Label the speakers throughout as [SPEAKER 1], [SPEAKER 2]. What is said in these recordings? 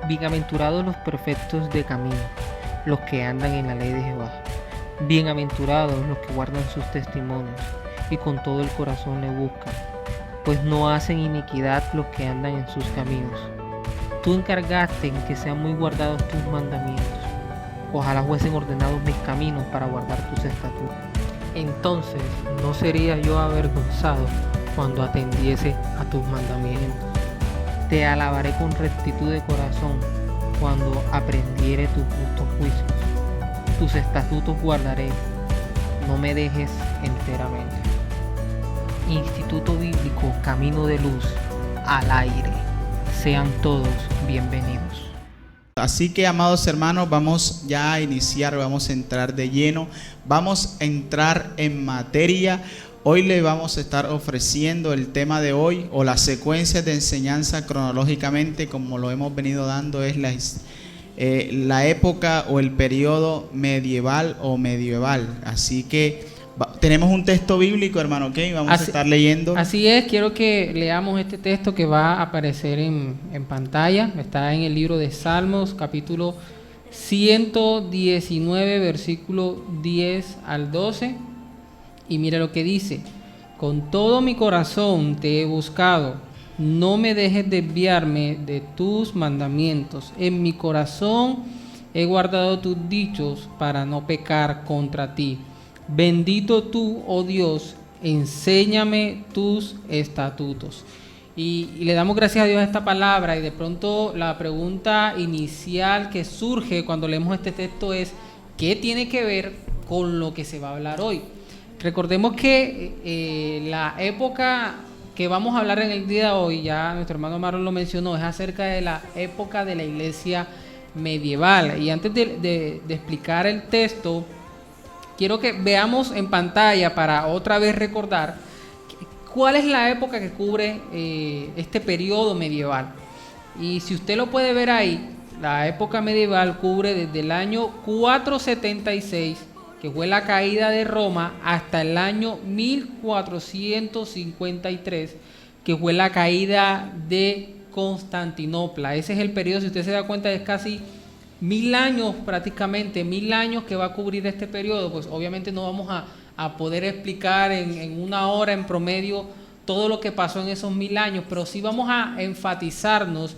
[SPEAKER 1] Bienaventurados los perfectos de camino, los que andan en la ley de Jehová. Bienaventurados los que guardan sus testimonios y con todo el corazón le buscan, pues no hacen iniquidad los que andan en sus caminos. Tú encargaste en que sean muy guardados tus mandamientos. Ojalá fuesen ordenados mis caminos para guardar tus estatutos. Entonces no sería yo avergonzado cuando atendiese a tus mandamientos. Te alabaré con rectitud de corazón cuando aprendiere tus justos juicios. Tus estatutos guardaré, no me dejes enteramente. Instituto Bíblico Camino de Luz al aire. Sean todos bienvenidos.
[SPEAKER 2] Así que, amados hermanos, vamos ya a iniciar, vamos a entrar de lleno, vamos a entrar en materia. Hoy le vamos a estar ofreciendo el tema de hoy, o la secuencia de enseñanza cronológicamente, como lo hemos venido dando, es la época o el periodo medieval o medieval. Así que tenemos un texto bíblico, hermano, ¿ok? Vamos a estar leyendo.
[SPEAKER 1] Así es, quiero que leamos este texto que va a aparecer en pantalla. Está en el libro de Salmos, capítulo 119, versículo 10 al 12. Y mira lo que dice: con todo mi corazón te he buscado, no me dejes desviarme de tus mandamientos. En mi corazón he guardado tus dichos para no pecar contra ti. Bendito tú, oh Dios, enséñame tus estatutos. Y le damos gracias a Dios a esta palabra. Y de pronto la pregunta inicial que surge cuando leemos este texto es: ¿qué tiene que ver con lo que se va a hablar hoy? Recordemos que la época que vamos a hablar en el día de hoy, ya nuestro hermano Marlon lo mencionó, es acerca de la época de la iglesia medieval. Y antes de explicar el texto, quiero que veamos en pantalla para otra vez recordar cuál es la época que cubre este periodo medieval. Y si usted lo puede ver ahí, la época medieval cubre desde el año 476, que fue la caída de Roma, hasta el año 1453, que fue la caída de Constantinopla. Ese es el periodo, si usted se da cuenta, es casi 1000 años, prácticamente 1000 años que va a cubrir este periodo. Pues obviamente no vamos a poder explicar en una hora en promedio todo lo que pasó en esos 1000 años, pero sí vamos a enfatizarnos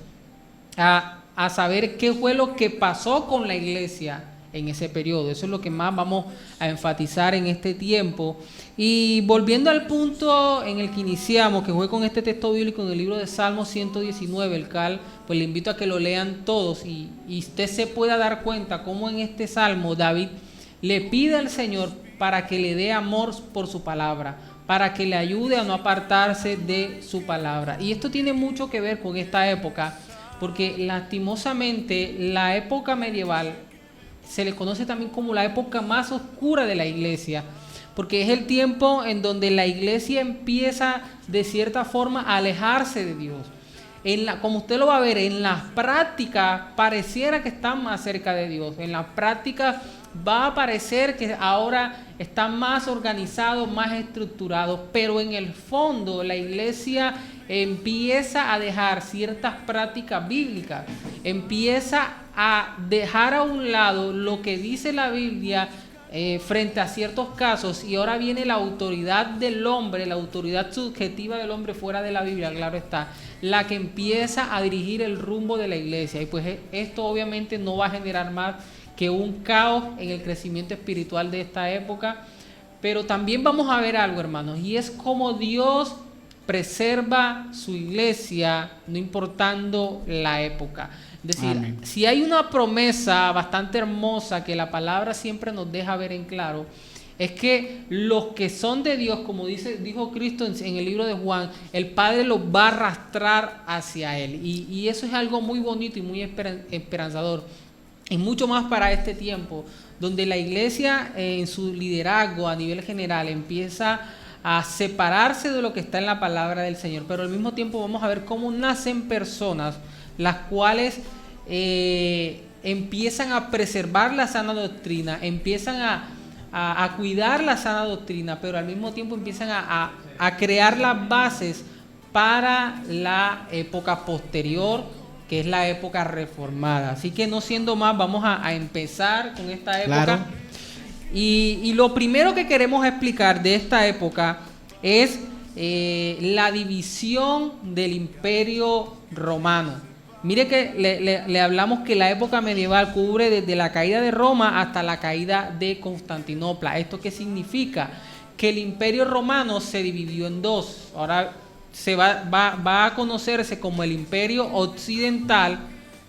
[SPEAKER 1] a saber qué fue lo que pasó con la iglesia en ese periodo. Eso es lo que más vamos a enfatizar en este tiempo. Y volviendo al punto en el que iniciamos, que fue con este texto bíblico en el libro de Salmos 119, el cual pues le invito a que lo lean todos y usted se pueda dar cuenta cómo en este salmo David le pide al Señor para que le dé amor por su palabra, para que le ayude a no apartarse de su palabra. Y esto tiene mucho que ver con esta época, porque lastimosamente la época medieval se le conoce también como la época más oscura de la iglesia, porque es el tiempo en donde la iglesia empieza de cierta forma a alejarse de Dios. Como usted lo va a ver, en las prácticas pareciera que están más cerca de Dios. En las prácticas va a parecer que ahora están más organizados, más estructurados, pero en el fondo la iglesia empieza a dejar ciertas prácticas bíblicas, empieza a dejar a un lado lo que dice la Biblia frente a ciertos casos, y ahora viene la autoridad del hombre, la autoridad subjetiva del hombre fuera de la Biblia, claro está, la que empieza a dirigir el rumbo de la iglesia. Y pues esto obviamente no va a generar más que un caos en el crecimiento espiritual de esta época. Pero también vamos a ver algo, hermanos, y es cómo Dios preserva su iglesia no importando la época. Es decir, amén. Si hay una promesa bastante hermosa que la palabra siempre nos deja ver en claro, es que los que son de Dios, como dijo Cristo en el libro de Juan, el Padre los va a arrastrar hacia Él. Y eso es algo muy bonito y muy esperanzador. Y mucho más para este tiempo, donde la iglesia en su liderazgo a nivel general empieza a separarse de lo que está en la palabra del Señor. Pero al mismo tiempo vamos a ver cómo nacen personas las cuales empiezan a preservar la sana doctrina, empiezan a cuidar la sana doctrina, pero al mismo tiempo empiezan a crear las bases para la época posterior que es la época reformada. Así que no siendo más, vamos a empezar con esta época.
[SPEAKER 2] Claro.
[SPEAKER 1] Y lo primero que queremos explicar de esta época es la división del Imperio Romano. Mire que le hablamos que la época medieval cubre desde la caída de Roma hasta la caída de Constantinopla. ¿Esto qué significa? Que el Imperio Romano se dividió en dos. Ahora se va a conocerse como el Imperio Occidental,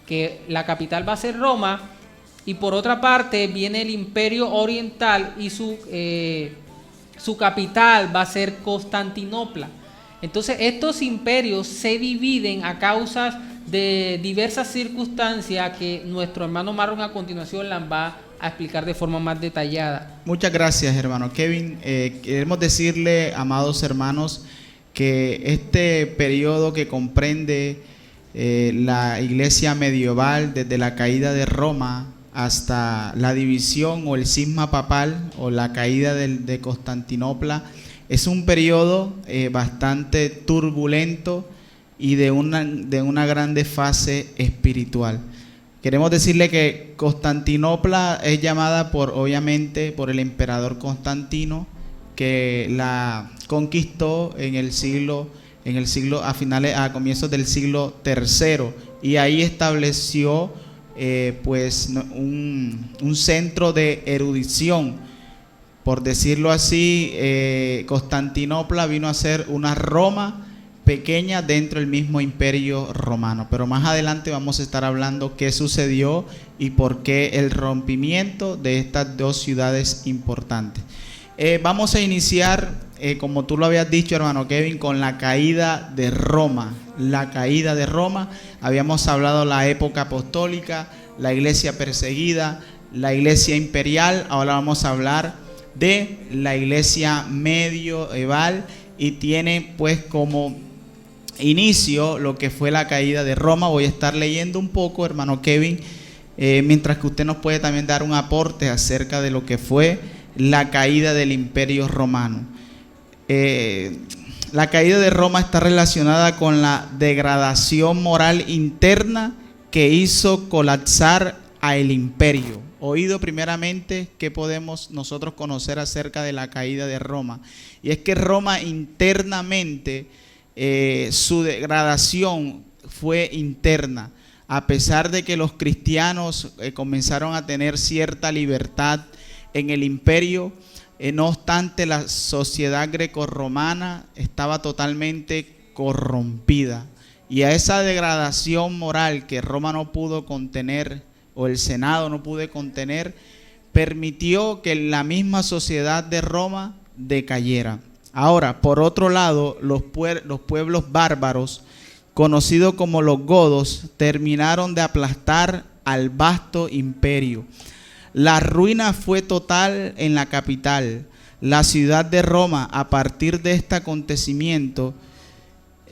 [SPEAKER 1] que la capital va a ser Roma, y por otra parte viene el Imperio Oriental y su capital va a ser Constantinopla. Entonces estos imperios se dividen a causas de diversas circunstancias que nuestro hermano Marlon a continuación las va a explicar de forma más detallada.
[SPEAKER 2] Muchas gracias, hermano Kevin. Queremos decirle, amados hermanos, que este periodo que comprende la iglesia medieval desde la caída de Roma hasta la división o el cisma papal o la caída de Constantinopla es un periodo bastante turbulento y de una grande fase espiritual. Queremos decirle que Constantinopla es llamada obviamente por el emperador Constantino, que la conquistó a comienzos del siglo III, y ahí estableció un centro de erudición, por decirlo así. Constantinopla vino a ser una Roma pequeña dentro del mismo imperio romano, pero más adelante vamos a estar hablando qué sucedió y por qué el rompimiento de estas dos ciudades importantes. Vamos a iniciar, como tú lo habías dicho, hermano Kevin, con la caída de Roma. La caída de Roma, habíamos hablado la época apostólica, la iglesia perseguida, la iglesia imperial. Ahora vamos a hablar de la iglesia medieval, y tiene pues como inicio lo que fue la caída de Roma. Voy a estar leyendo un poco, hermano Kevin, mientras que usted nos puede también dar un aporte acerca de lo que fue la caída del Imperio Romano. La caída de Roma está relacionada con la degradación moral interna que hizo colapsar a el imperio. Oído primeramente, ¿qué podemos nosotros conocer acerca de la caída de Roma? Y es que Roma internamente, su degradación fue interna. A pesar de que los cristianos comenzaron a tener cierta libertad en el imperio, no obstante, la sociedad grecorromana estaba totalmente corrompida. Y a esa degradación moral que Roma no pudo contener, o el Senado no pudo contener, permitió que la misma sociedad de Roma decayera. Ahora, por otro lado, los pueblos bárbaros, conocidos como los godos, terminaron de aplastar al vasto imperio. La ruina fue total en la capital, la ciudad de Roma. A partir de este acontecimiento,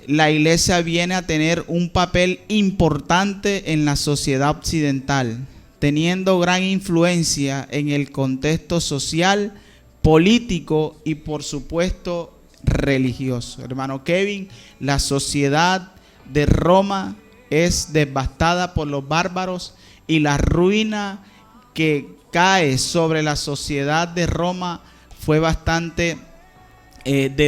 [SPEAKER 2] la iglesia viene a tener un papel importante en la sociedad occidental, teniendo gran influencia en el contexto social, político y por supuesto religioso. Hermano Kevin, la sociedad de Roma es devastada por los bárbaros, y la ruina que cae sobre la sociedad de Roma fue de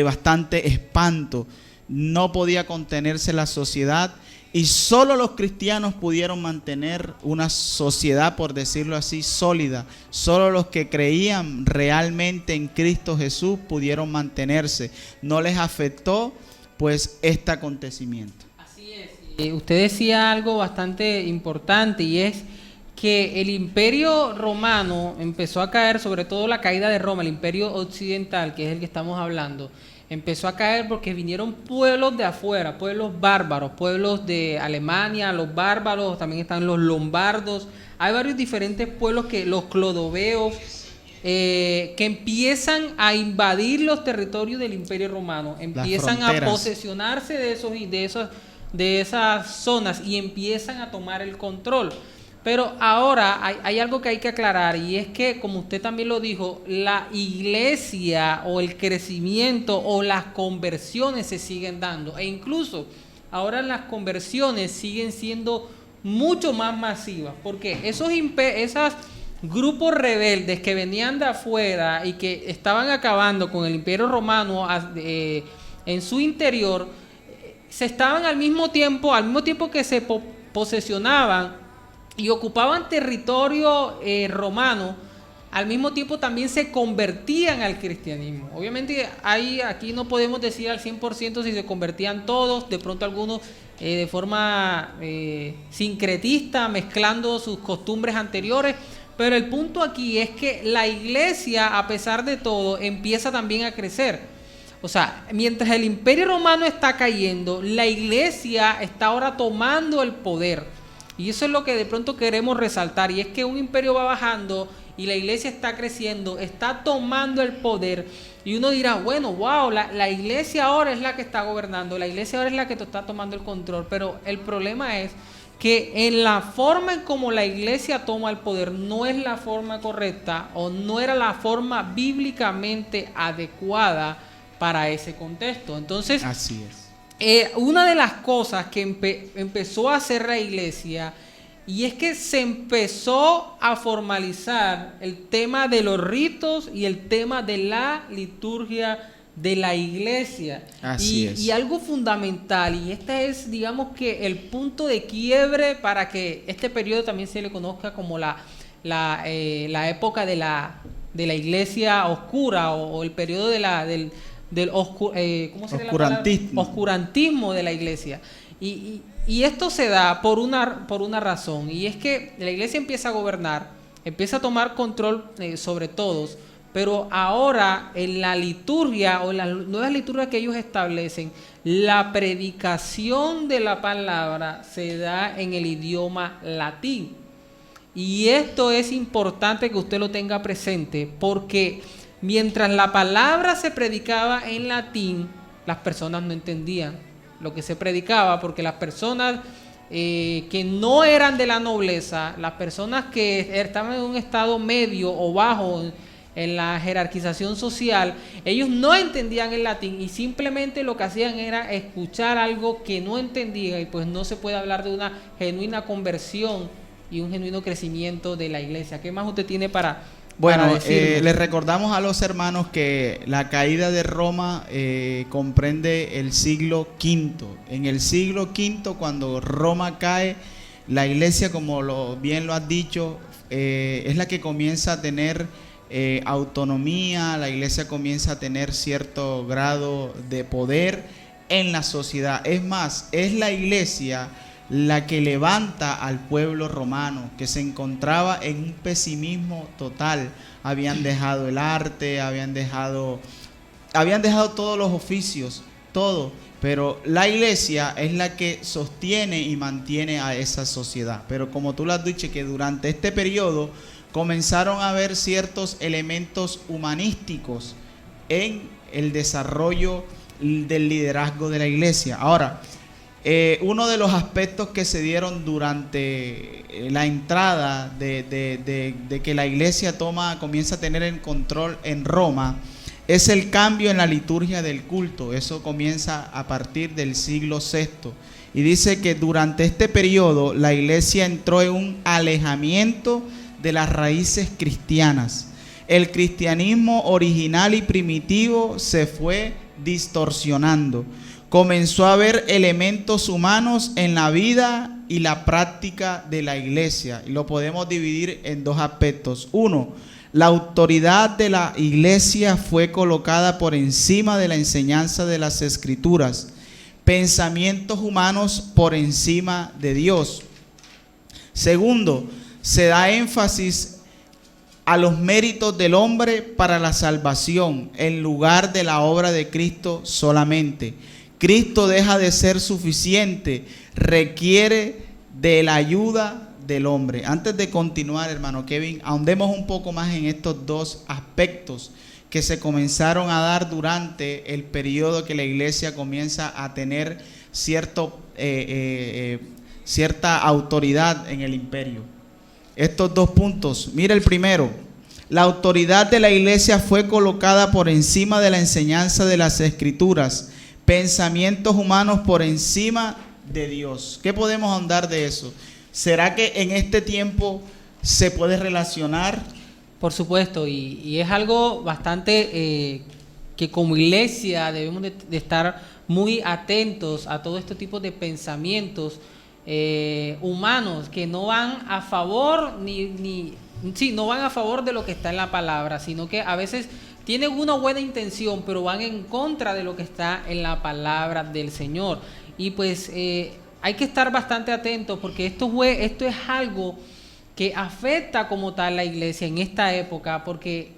[SPEAKER 2] bastante espanto. No podía contenerse la sociedad, y solo los cristianos pudieron mantener una sociedad, por decirlo así, sólida. Solo los que creían realmente en Cristo Jesús pudieron mantenerse. No les afectó pues este acontecimiento.
[SPEAKER 1] Así es. Usted decía algo bastante importante, y es que el imperio romano empezó a caer, sobre todo la caída de Roma, el imperio occidental, que es el que estamos hablando, empezó a caer porque vinieron pueblos de afuera, pueblos bárbaros, pueblos de Alemania, los bárbaros, también están los lombardos. Hay varios diferentes pueblos, los clodoveos, que empiezan a invadir los territorios del imperio romano, empiezan a posesionarse de esas zonas y empiezan a tomar el control. Pero ahora hay algo que hay que aclarar, y es que, como usted también lo dijo, la iglesia o el crecimiento o las conversiones se siguen dando, e incluso ahora las conversiones siguen siendo mucho más masivas, porque esos grupos rebeldes que venían de afuera y que estaban acabando con el Imperio Romano en su interior, se estaban al mismo tiempo que se posesionaban y ocupaban territorio romano, al mismo tiempo también se convertían al cristianismo. Obviamente aquí no podemos decir al 100% si se convertían todos, de pronto algunos de forma sincretista, mezclando sus costumbres anteriores, pero el punto aquí es que la iglesia, a pesar de todo, empieza también a crecer. O sea, mientras el Imperio Romano está cayendo, la iglesia está ahora tomando el poder. Y eso es lo que de pronto queremos resaltar, y es que un imperio va bajando y la iglesia está creciendo, está tomando el poder, y uno dirá, bueno, wow, la iglesia ahora es la que está gobernando, la iglesia ahora es la que está tomando el control, pero el problema es que en la forma en como la iglesia toma el poder no es la forma correcta, o no era la forma bíblicamente adecuada para ese contexto. Entonces,
[SPEAKER 2] así es.
[SPEAKER 1] Una de las cosas que empezó a hacer la iglesia, y es que se empezó a formalizar el tema de los ritos y el tema de la liturgia de la iglesia.
[SPEAKER 2] Así es.
[SPEAKER 1] Y algo fundamental, y este es, digamos que el punto de quiebre para que este periodo también se le conozca como la época de la iglesia oscura, o el periodo del oscurantismo de la iglesia. Y esto se da por una razón, y es que la iglesia empieza a gobernar, empieza a tomar control sobre todos, pero ahora en la liturgia o en las nuevas liturgias que ellos establecen, la predicación de la palabra se da en el idioma latín. Y esto es importante que usted lo tenga presente, porque mientras la palabra se predicaba en latín, las personas no entendían lo que se predicaba, porque las personas que no eran de la nobleza, las personas que estaban en un estado medio o bajo en la jerarquización social, ellos no entendían el latín y simplemente lo que hacían era escuchar algo que no entendían, y pues no se puede hablar de una genuina conversión y un genuino crecimiento de la iglesia. ¿Qué más usted tiene para les recordamos a los hermanos que la caída de Roma comprende el siglo V. En el siglo V, cuando Roma cae, la iglesia, como bien lo has dicho, es la que comienza a tener autonomía, la iglesia comienza a tener cierto grado de poder en la sociedad. Es más, es la iglesia la que levanta al pueblo romano, que se encontraba en un pesimismo total. Habían dejado el arte, habían dejado todos los oficios, todo, pero la iglesia es la que sostiene y mantiene a esa sociedad. Pero como tú lo has dicho, que durante este periodo comenzaron a haber ciertos elementos humanísticos en el desarrollo del liderazgo de la iglesia. Ahora, uno de los aspectos que se dieron durante la entrada de que la iglesia comienza a tener el control en Roma es el cambio en la liturgia del culto. Eso comienza a partir del siglo VI. Y dice que durante este periodo la iglesia entró en un alejamiento de las raíces cristianas. El cristianismo original y primitivo se fue distorsionando. Comenzó a haber elementos humanos en la vida y la práctica de la iglesia. Y lo podemos dividir en dos aspectos. Uno, la autoridad de la iglesia fue colocada por encima de la enseñanza de las escrituras. Pensamientos humanos por encima de Dios. Segundo, se da énfasis a los méritos del hombre para la salvación en lugar de la obra de Cristo solamente. Cristo deja de ser suficiente, requiere de la ayuda del hombre. Antes de continuar, hermano Kevin, ahondemos un poco más en estos dos aspectos que se comenzaron a dar durante el periodo que la iglesia comienza a tener cierta autoridad en el imperio. Estos dos puntos, mira el primero: la autoridad de la iglesia fue colocada por encima de la enseñanza de las escrituras.
[SPEAKER 2] pensamientos humanos por encima de Dios. ¿Qué podemos ahondar de eso? ¿Será que en este tiempo se puede relacionar?
[SPEAKER 1] Por supuesto, y es algo bastante que como iglesia debemos de estar muy atentos a todo este tipo de pensamientos humanos que no van a favor no van a favor de lo que está en la palabra, sino que a veces tienen una buena intención, pero van en contra de lo que está en la palabra del Señor. Y pues hay que estar bastante atentos, porque esto es algo que afecta como tal la iglesia en esta época, porque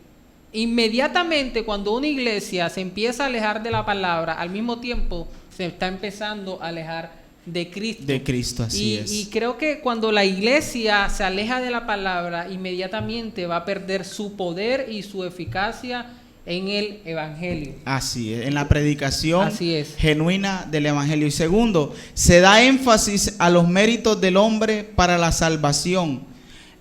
[SPEAKER 1] inmediatamente cuando una iglesia se empieza a alejar de la palabra, al mismo tiempo se está empezando a alejar de Cristo.
[SPEAKER 2] De Cristo, así es.
[SPEAKER 1] Y creo que cuando la iglesia se aleja de la palabra, inmediatamente va a perder su poder y su eficacia en el evangelio.
[SPEAKER 2] Así es, en la predicación
[SPEAKER 1] Así es.
[SPEAKER 2] genuina del evangelio. Y segundo, se da énfasis a los méritos del hombre para la salvación,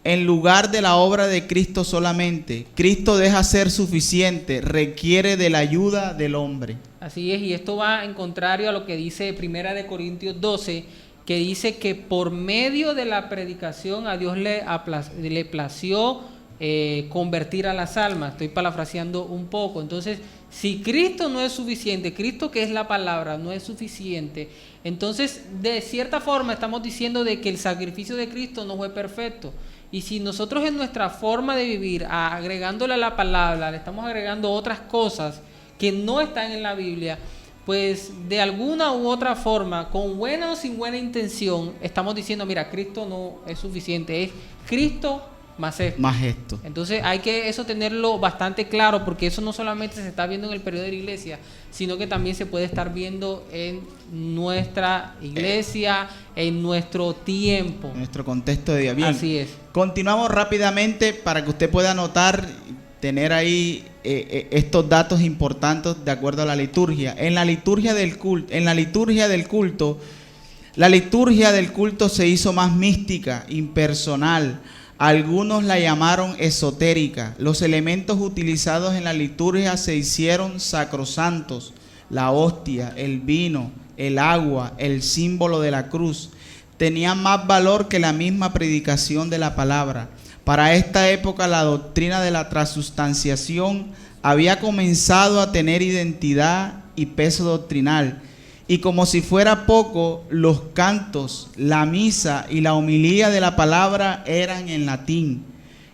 [SPEAKER 2] en lugar de la obra de Cristo solamente. Cristo deja ser suficiente, requiere de la ayuda del hombre.
[SPEAKER 1] Así es, y esto va en contrario a lo que dice 1 Corintios 12, que dice que por medio de la predicación a Dios le plació convertir a las almas. Estoy parafraseando un poco. Entonces, si Cristo no es suficiente, Cristo que es la palabra no es suficiente, entonces de cierta forma estamos diciendo de que el sacrificio de Cristo no fue perfecto. Y si nosotros en nuestra forma de vivir, agregándole a la palabra, le estamos agregando otras cosas que no están en la Biblia, pues de alguna u otra forma, con buena o sin buena intención, estamos diciendo, mira, Cristo no es suficiente, es Cristo más esto. Entonces hay que eso tenerlo bastante claro, porque eso no solamente se está viendo en el periodo de la iglesia, sino que también se puede estar viendo en nuestra iglesia, en nuestro tiempo.
[SPEAKER 2] En nuestro contexto de día. Bien,
[SPEAKER 1] así es.
[SPEAKER 2] Continuamos rápidamente para que usted pueda anotar, tener ahí estos datos importantes de acuerdo a la liturgia. La liturgia del culto se hizo más mística, impersonal. Algunos la llamaron esotérica. Los elementos utilizados en la liturgia se hicieron sacrosantos: la hostia, el vino, el agua, el símbolo de la cruz. Tenían más valor que la misma predicación de la palabra. Para esta época la doctrina de la transustanciación había comenzado a tener identidad y peso doctrinal. Y como si fuera poco, los cantos, la misa y la homilía de la palabra eran en latín.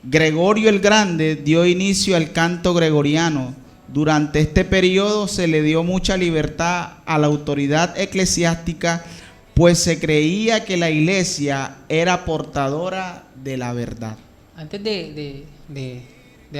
[SPEAKER 2] Gregorio el Grande dio inicio al canto gregoriano. Durante este periodo se le dio mucha libertad a la autoridad eclesiástica, pues se creía que la iglesia era portadora de la verdad.
[SPEAKER 1] Antes de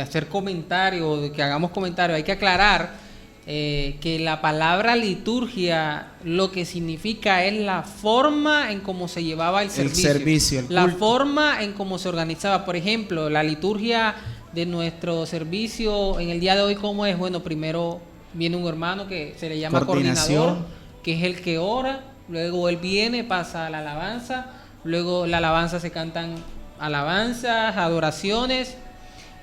[SPEAKER 1] hacer comentario, de que hagamos comentario, hay que aclarar que la palabra liturgia lo que significa es la forma en cómo se llevaba el servicio, la forma en cómo se organizaba. Por ejemplo, la liturgia de nuestro servicio en el día de hoy, ¿cómo es? Bueno, primero viene un hermano que se le llama coordinador, que es el que ora, luego él viene, pasa a la alabanza, luego la alabanza se cantan alabanzas, adoraciones,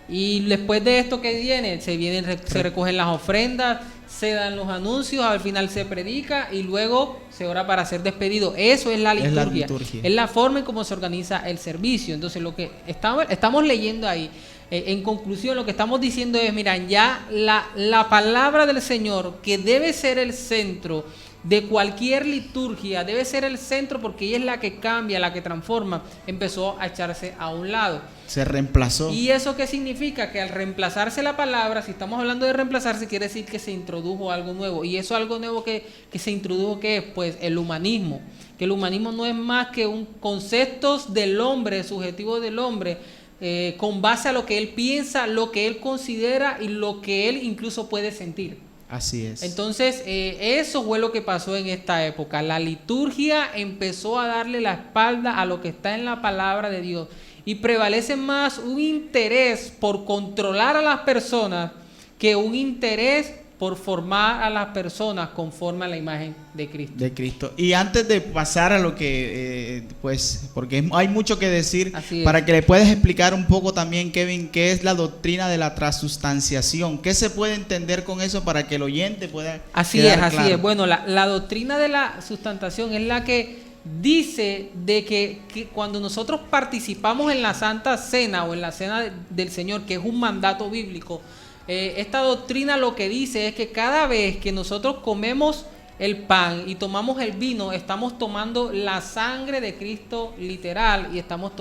[SPEAKER 1] y después de esto que viene, se recogen las ofrendas, se dan los anuncios, al final se predica y luego se ora para ser despedido. Eso es la liturgia. Es la forma en cómo se organiza el servicio. Entonces lo que estamos leyendo ahí, en conclusión, lo que estamos diciendo es, miran, ya la palabra del Señor, que debe ser el centro de cualquier liturgia, debe ser el centro porque ella es la que cambia, la que transforma, empezó a echarse a un lado.
[SPEAKER 2] Se reemplazó.
[SPEAKER 1] ¿Y eso qué significa? Que al reemplazarse la palabra, si estamos hablando de reemplazarse, quiere decir que se introdujo algo nuevo. Y eso algo nuevo que se introdujo, ¿qué es? Pues el humanismo. Que el humanismo no es más que un conceptos del hombre, subjetivo del hombre, con base a lo que él piensa, lo que él considera y lo que él incluso puede sentir.
[SPEAKER 2] Así es.
[SPEAKER 1] Entonces, eso fue lo que pasó en esta época. La liturgia empezó a darle la espalda a lo que está en la palabra de Dios y prevalece más un interés por controlar a las personas que un interés por formar a las personas conforme a la imagen de Cristo.
[SPEAKER 2] De Cristo. Y antes de pasar a lo que, pues, porque hay mucho que decir, para que le puedas explicar un poco también, Kevin, qué es la doctrina de la transustanciación. ¿Qué se puede entender con eso para que el oyente pueda quedar claro?
[SPEAKER 1] Así es. Bueno, la doctrina de la sustantación es la que dice de que cuando nosotros participamos en la Santa Cena o en la Cena del Señor, que es un mandato bíblico, esta doctrina lo que dice es que cada vez que nosotros comemos el pan y tomamos el vino, estamos tomando la sangre de Cristo literal y estamos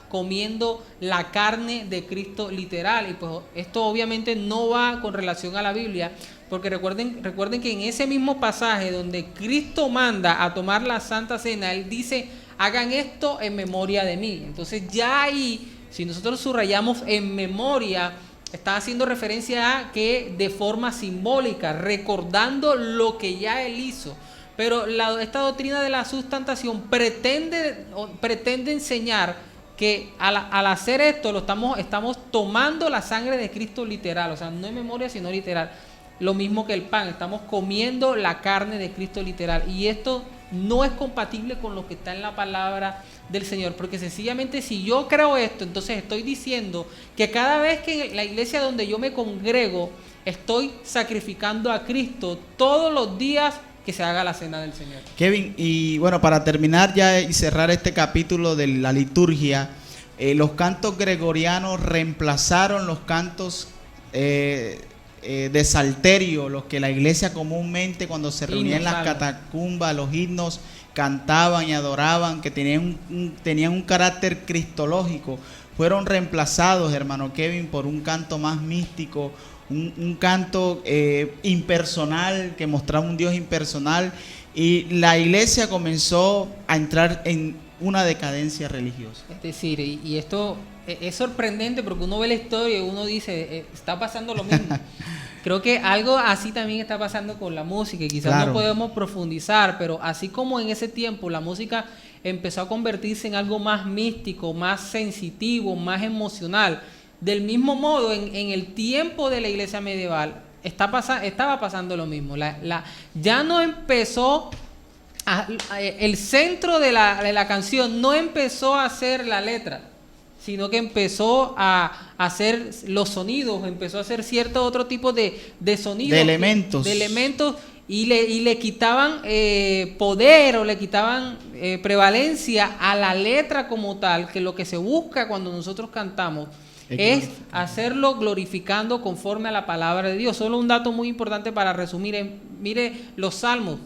[SPEAKER 1] comiendo la carne de Cristo literal. Y pues esto obviamente no va con relación a la Biblia, porque recuerden que en ese mismo pasaje donde Cristo manda a tomar la Santa Cena, Él dice, hagan esto en memoria de mí. Entonces ya ahí, si nosotros subrayamos en memoria, está haciendo referencia a que de forma simbólica, recordando lo que ya Él hizo. Pero esta doctrina de la sustantación pretende enseñar que al hacer esto estamos tomando la sangre de Cristo literal, o sea, no en memoria sino literal. Lo mismo que el pan, estamos comiendo la carne de Cristo literal. Y esto no es compatible con lo que está en la palabra del Señor, porque sencillamente si yo creo esto, entonces estoy diciendo que cada vez que en la iglesia donde yo me congrego estoy sacrificando a Cristo todos los días que se haga la cena del Señor.
[SPEAKER 2] Kevin, y bueno, para terminar ya y cerrar este capítulo de la liturgia, los cantos gregorianos reemplazaron los cantos de salterio, los que la iglesia comúnmente cuando se reunía en las catacumbas, los himnos cantaban y adoraban, que tenían un carácter cristológico, fueron reemplazados, hermano Kevin, por un canto más místico, un canto impersonal, que mostraba un Dios impersonal, y la iglesia comenzó a entrar en una decadencia religiosa.
[SPEAKER 1] Es decir, y esto es sorprendente porque uno ve la historia y uno dice, está pasando lo mismo. Creo que algo así también está pasando con la música y quizás no podemos profundizar, pero así como en ese tiempo la música empezó a convertirse en algo más místico, más sensitivo, más emocional, del mismo modo en el tiempo de la iglesia medieval estaba pasando lo mismo. Ya no empezó, el centro de la canción no empezó a ser la letra, sino que empezó a hacer los sonidos, empezó a hacer cierto otro tipo de sonidos, de elementos y le quitaban poder o le quitaban prevalencia a la letra como tal, que lo que se busca cuando nosotros cantamos es hacerlo glorificando conforme a la palabra de Dios. Solo un dato muy importante para resumir, mire los salmos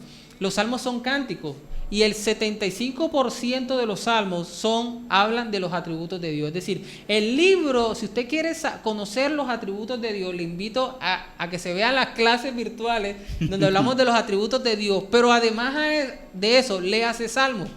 [SPEAKER 1] son cánticos. Y el 75% de los salmos hablan de los atributos de Dios. Es decir, el libro, si usted quiere conocer los atributos de Dios, le invito a que se vean las clases virtuales donde hablamos de los atributos de Dios. Pero además de eso, léase salmos.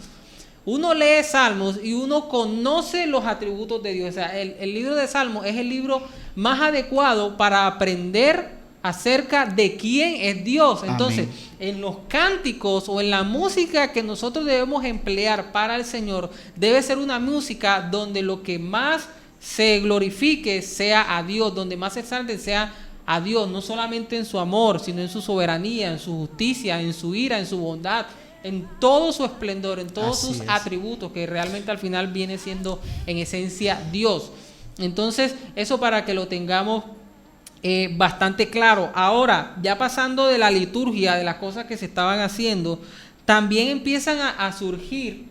[SPEAKER 1] Uno lee salmos y uno conoce los atributos de Dios. O sea, el libro de Salmos es el libro más adecuado para aprender acerca de quién es Dios. Entonces, en los cánticos o en la música que nosotros debemos emplear para el Señor, debe ser una música donde lo que más se glorifique sea a Dios, donde más se exalte sea a Dios, no solamente en su amor, sino en su soberanía, en su justicia, en su ira, en su bondad, en todo su esplendor, en todos sus atributos, que realmente al final viene siendo en esencia Dios. Entonces, eso para que lo tengamos bastante claro. Ahora, ya pasando de la liturgia, de las cosas que se estaban haciendo, también empiezan a surgir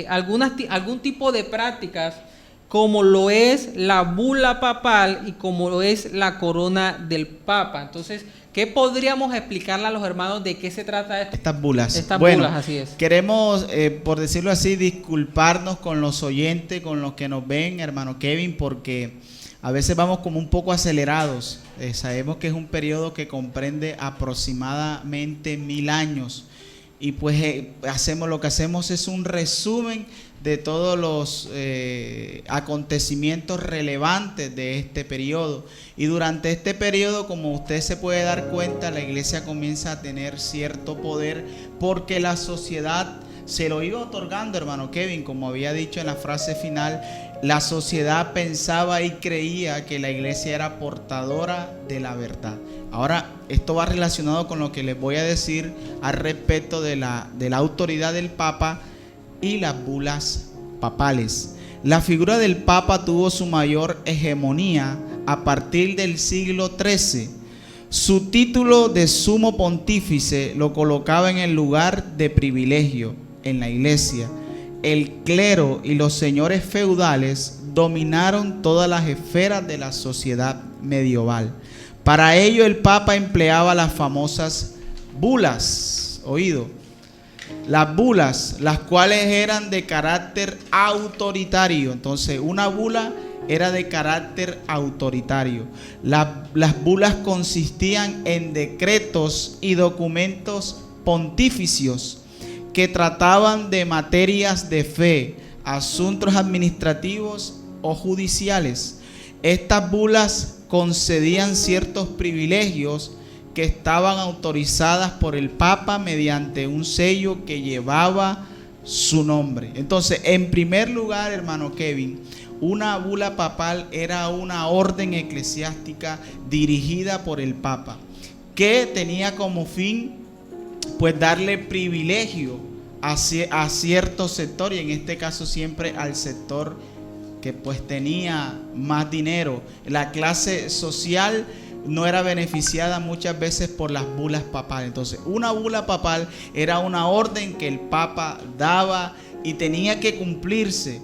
[SPEAKER 1] algún tipo de prácticas, como lo es la bula papal y como lo es la corona del Papa. Entonces, ¿qué podríamos explicarle a los hermanos de qué se trata esto?
[SPEAKER 2] Estas bulas.
[SPEAKER 1] Bulas, así es.
[SPEAKER 2] Queremos, por decirlo así, disculparnos con los oyentes, con los que nos ven, hermano Kevin, porque a veces vamos como un poco acelerados. Sabemos que es un periodo que comprende aproximadamente 1000 años. Y pues lo que hacemos es un resumen de todos los acontecimientos relevantes de este periodo. Y durante este periodo, como usted se puede dar cuenta, la iglesia comienza a tener cierto poder porque la sociedad se lo iba otorgando, hermano Kevin, como había dicho en la frase final. La sociedad pensaba y creía que la iglesia era portadora de la verdad. Ahora, esto va relacionado con lo que les voy a decir al respecto de la autoridad del Papa y las bulas papales. La figura del Papa tuvo su mayor hegemonía a partir del siglo XIII. Su título de sumo pontífice lo colocaba en el lugar de privilegio en la iglesia. El clero y los señores feudales dominaron todas las esferas de la sociedad medieval. Para ello el Papa empleaba las famosas bulas, oído, las bulas, las cuales eran de carácter autoritario. Entonces, una bula era de carácter autoritario. Las bulas consistían en decretos y documentos pontificios que trataban de materias de fe, asuntos administrativos o judiciales. Estas bulas concedían ciertos privilegios que estaban autorizadas por el Papa mediante un sello que llevaba su nombre. Entonces, en primer lugar, hermano Kevin, una bula papal era una orden eclesiástica dirigida por el Papa, que tenía como fin, pues, darle privilegio a cierto sector, y en este caso siempre al sector que pues tenía más dinero. La clase social no era beneficiada muchas veces por las bulas papales. Entonces, una bula papal era una orden que el Papa daba y tenía que cumplirse.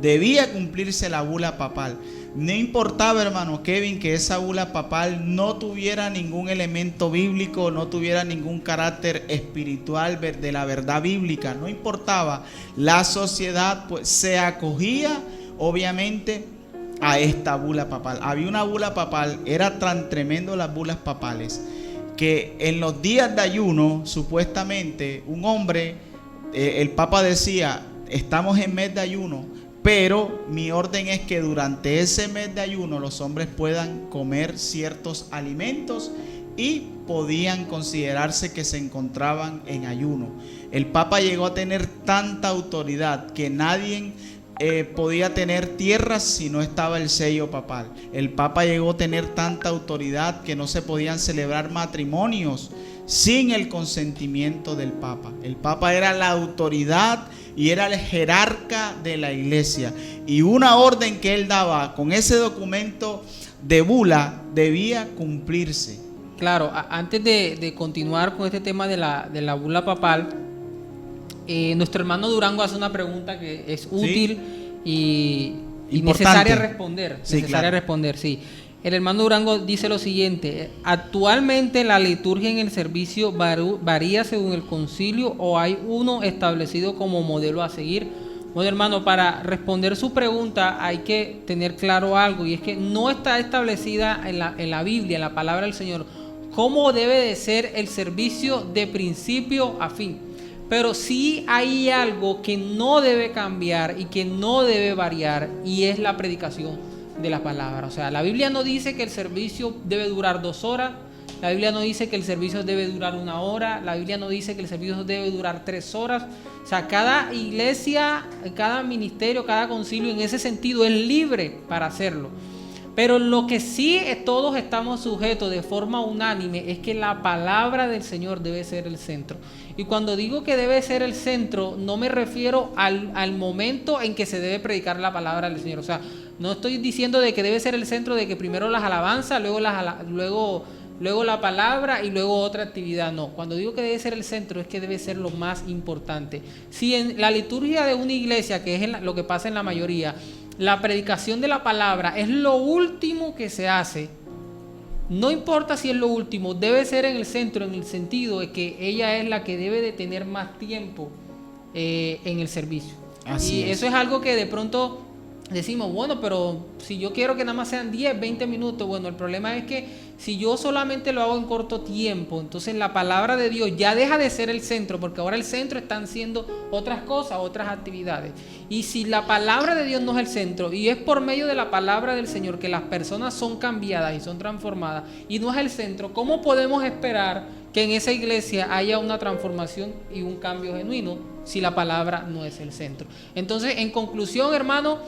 [SPEAKER 2] Debía cumplirse la bula papal. No importaba, hermano Kevin, que esa bula papal no tuviera ningún elemento bíblico, no tuviera ningún carácter espiritual de la verdad bíblica. No importaba. La sociedad pues se acogía, obviamente, a esta bula papal. Había una bula papal, era tan tremendo las bulas papales, que en los días de ayuno, supuestamente, un hombre, el Papa decía, estamos en mes de ayuno, pero mi orden es que durante ese mes de ayuno los hombres puedan comer ciertos alimentos y podían considerarse que se encontraban en ayuno. El Papa llegó a tener tanta autoridad que nadie podía tener tierras si no estaba el sello papal. El Papa llegó a tener tanta autoridad que no se podían celebrar matrimonios sin el consentimiento del Papa. El Papa era la autoridad y era el jerarca de la iglesia, y una orden que él daba con ese documento de bula debía cumplirse.
[SPEAKER 1] Claro, antes de continuar con este tema de la bula papal, nuestro hermano Durango hace una pregunta que es útil, ¿sí? y necesaria responder.
[SPEAKER 2] Sí,
[SPEAKER 1] necesaria
[SPEAKER 2] claro.
[SPEAKER 1] responder, sí. El hermano Durango dice lo siguiente: ¿actualmente la liturgia en el servicio varía según el concilio o hay uno establecido como modelo a seguir? Bueno, hermano, para responder su pregunta hay que tener claro algo, y es que no está establecida en la Biblia, en la palabra del Señor, cómo debe de ser el servicio de principio a fin. Pero sí hay algo que no debe cambiar y que no debe variar, y es la predicación de la palabra. O sea, la Biblia no dice que el servicio debe durar 2 horas, la Biblia no dice que el servicio debe durar 1 hora, la Biblia no dice que el servicio debe durar 3 horas. O sea, cada iglesia, cada ministerio, cada concilio en ese sentido es libre para hacerlo. Pero lo que sí todos estamos sujetos de forma unánime es que la palabra del Señor debe ser el centro. Y cuando digo que debe ser el centro, no me refiero al momento en que se debe predicar la palabra del Señor. O sea, no estoy diciendo de que debe ser el centro, de que primero las alabanzas, luego la palabra y luego otra actividad. No, cuando digo que debe ser el centro es que debe ser lo más importante. Si en la liturgia de una iglesia, que es lo que pasa en la mayoría, la predicación de la palabra es lo último que se hace, no importa si es lo último, debe ser en el centro, en el sentido de que ella es la que debe de tener más tiempo en el servicio.
[SPEAKER 2] Así es.
[SPEAKER 1] Eso es algo que de pronto decimos, bueno, pero si yo quiero que nada más sean 10, 20 minutos, bueno, el problema es que si yo solamente lo hago en corto tiempo, entonces la palabra de Dios ya deja de ser el centro, porque ahora el centro están siendo otras cosas, otras actividades. Y si la palabra de Dios no es el centro, y es por medio de la palabra del Señor que las personas son cambiadas y son transformadas, y no es el centro, ¿cómo podemos esperar que en esa iglesia haya una transformación y un cambio genuino si la palabra no es el centro. Entonces, en conclusión, hermano,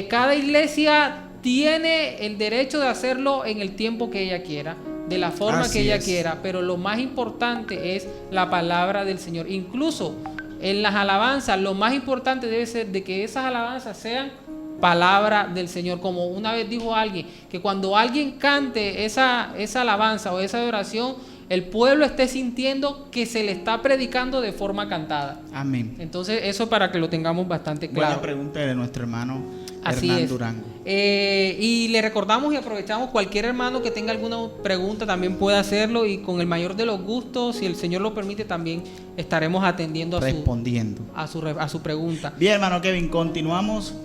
[SPEAKER 1] cada iglesia tiene el derecho de hacerlo en el tiempo que ella quiera, de la forma que ella quiera, pero lo más importante es la palabra del Señor. Incluso en las alabanzas, lo más importante debe ser de que esas alabanzas sean palabra del Señor. Como una vez dijo alguien, que cuando alguien cante esa alabanza o esa oración, el pueblo esté sintiendo que se le está predicando de forma cantada.
[SPEAKER 2] Amén.
[SPEAKER 1] Entonces, eso para que lo tengamos bastante claro.
[SPEAKER 2] Buena pregunta de nuestro hermano
[SPEAKER 1] Así
[SPEAKER 2] Hernán
[SPEAKER 1] es.
[SPEAKER 2] Durango.
[SPEAKER 1] Y le recordamos y aprovechamos, cualquier hermano que tenga alguna pregunta también puede hacerlo, y con el mayor de los gustos, si el Señor lo permite, también estaremos atendiendo
[SPEAKER 2] respondiendo
[SPEAKER 1] a su pregunta.
[SPEAKER 2] Bien, hermano Kevin, continuamos.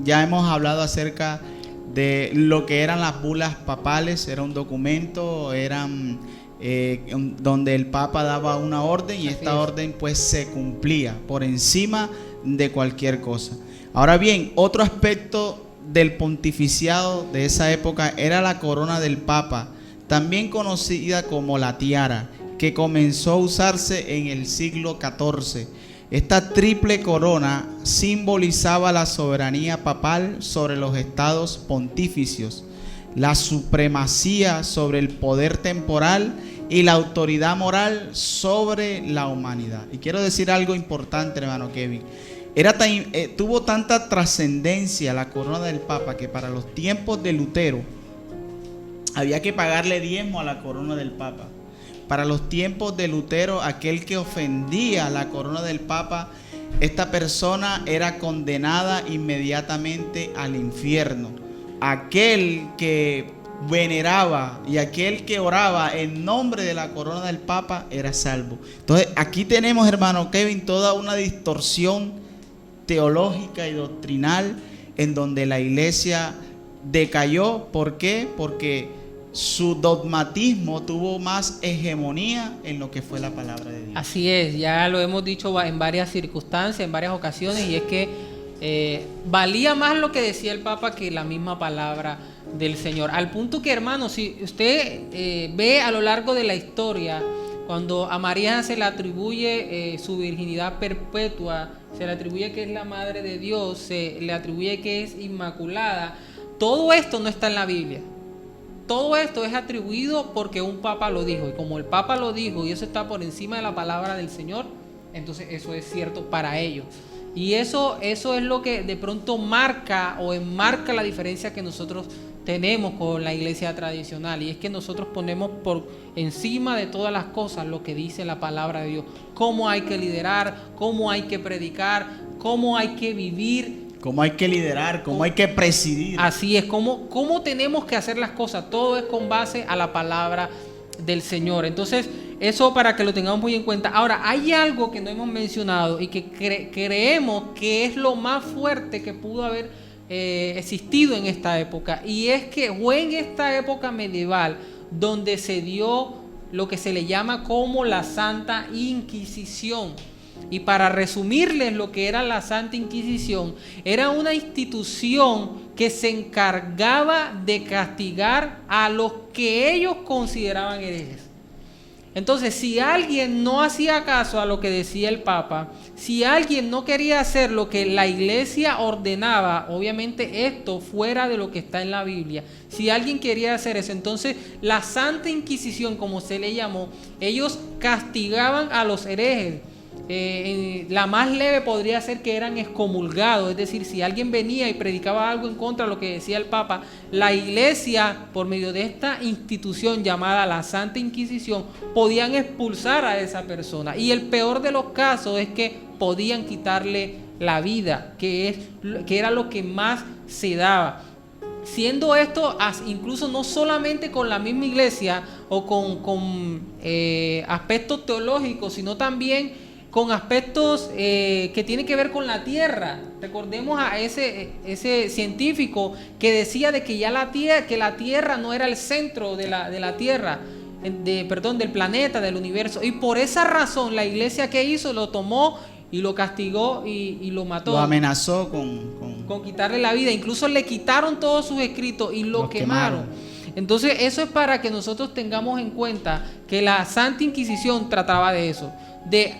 [SPEAKER 2] Ya hemos hablado acerca de lo que eran las bulas papales. Era un documento, donde el Papa daba una orden y esta orden pues se cumplía por encima de cualquier cosa. Ahora bien, otro aspecto del pontificiado de esa época era la corona del Papa, también conocida como la tiara, que comenzó a usarse en el siglo XIV. Esta triple corona simbolizaba la soberanía papal sobre los estados pontificios, la supremacía sobre el poder temporal y la autoridad moral sobre la humanidad. Y quiero decir algo importante, hermano Kevin. Tuvo tanta trascendencia la corona del Papa que para los tiempos de Lutero había que pagarle diezmo a la corona del Papa. Para los tiempos de Lutero, aquel que ofendía la corona del Papa, esta persona era condenada inmediatamente al infierno. Aquel que veneraba y aquel que oraba en nombre de la corona del Papa era salvo. Entonces aquí tenemos, hermano Kevin, toda una distorsión teológica y doctrinal en donde la iglesia decayó. ¿Por qué? Porque su dogmatismo tuvo más hegemonía en lo que fue la palabra de Dios.
[SPEAKER 1] Así es, ya lo hemos dicho en varias circunstancias, en varias ocasiones, y es que valía más lo que decía el Papa que la misma palabra del Señor. Al punto que, hermano, si usted ve a lo largo de la historia, cuando a María se le atribuye su virginidad perpetua, se le atribuye que es la madre de Dios, se le atribuye que es inmaculada, todo esto no está en la Biblia. Todo esto es atribuido porque un papa lo dijo, y como el papa lo dijo y eso está por encima de la palabra del Señor, entonces eso es cierto para ellos. Y eso es lo que de pronto marca o enmarca la diferencia que nosotros tenemos con la iglesia tradicional, y es que nosotros ponemos por encima de todas las cosas lo que dice la palabra de Dios, cómo hay que liderar, cómo hay que predicar, cómo hay que vivir,
[SPEAKER 2] cómo hay que liderar, cómo hay que presidir.
[SPEAKER 1] Así es, cómo tenemos que hacer las cosas. Todo es con base a la palabra del Señor. Entonces, eso para que lo tengamos muy en cuenta. Ahora, hay algo que no hemos mencionado y que creemos que es lo más fuerte que pudo haber existido en esta época. Y es que fue en esta época medieval donde se dio lo que se le llama como la Santa Inquisición. Y para resumirles lo que era la Santa Inquisición, era una institución que se encargaba de castigar a los que ellos consideraban herejes. Entonces, si alguien no hacía caso a lo que decía el Papa, si alguien no quería hacer lo que la iglesia ordenaba, obviamente esto fuera de lo que está en la Biblia, si alguien quería hacer eso, entonces la Santa Inquisición, como se le llamó, ellos castigaban a los herejes. La más leve podría ser que eran excomulgados, es decir, si alguien venía y predicaba algo en contra de lo que decía el Papa, la iglesia, por medio de esta institución llamada la Santa Inquisición, podían expulsar a esa persona. Y el peor de los casos es que podían quitarle la vida, que era lo que más se daba. Siendo esto incluso no solamente con la misma iglesia o con aspectos teológicos, sino también con aspectos que tienen que ver con la tierra. Recordemos a ese científico que decía de que ya la tierra no era el centro de la tierra, del planeta, del universo. Y por esa razón la iglesia, ¿qué hizo? Lo tomó y lo castigó y lo mató.
[SPEAKER 2] Lo amenazó con
[SPEAKER 1] quitarle la vida. Incluso le quitaron todos sus escritos y lo quemaron. Entonces eso es para que nosotros tengamos en cuenta que la Santa Inquisición trataba de eso, de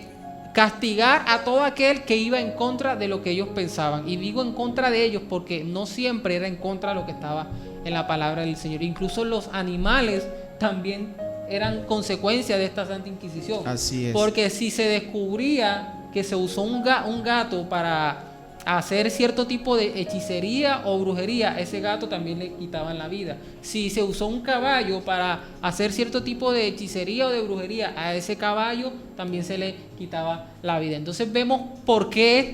[SPEAKER 1] castigar a todo aquel que iba en contra de lo que ellos pensaban. Y digo en contra de ellos porque no siempre era en contra de lo que estaba en la palabra del Señor. Incluso los animales también eran consecuencia de esta Santa Inquisición.
[SPEAKER 2] Así es.
[SPEAKER 1] Porque si se descubría que se usó un gato para hacer cierto tipo de hechicería o brujería, ese gato también le quitaban la vida. Si se usó un caballo para hacer cierto tipo de hechicería o de brujería, a ese caballo también se le quitaba la vida. Entonces vemos por qué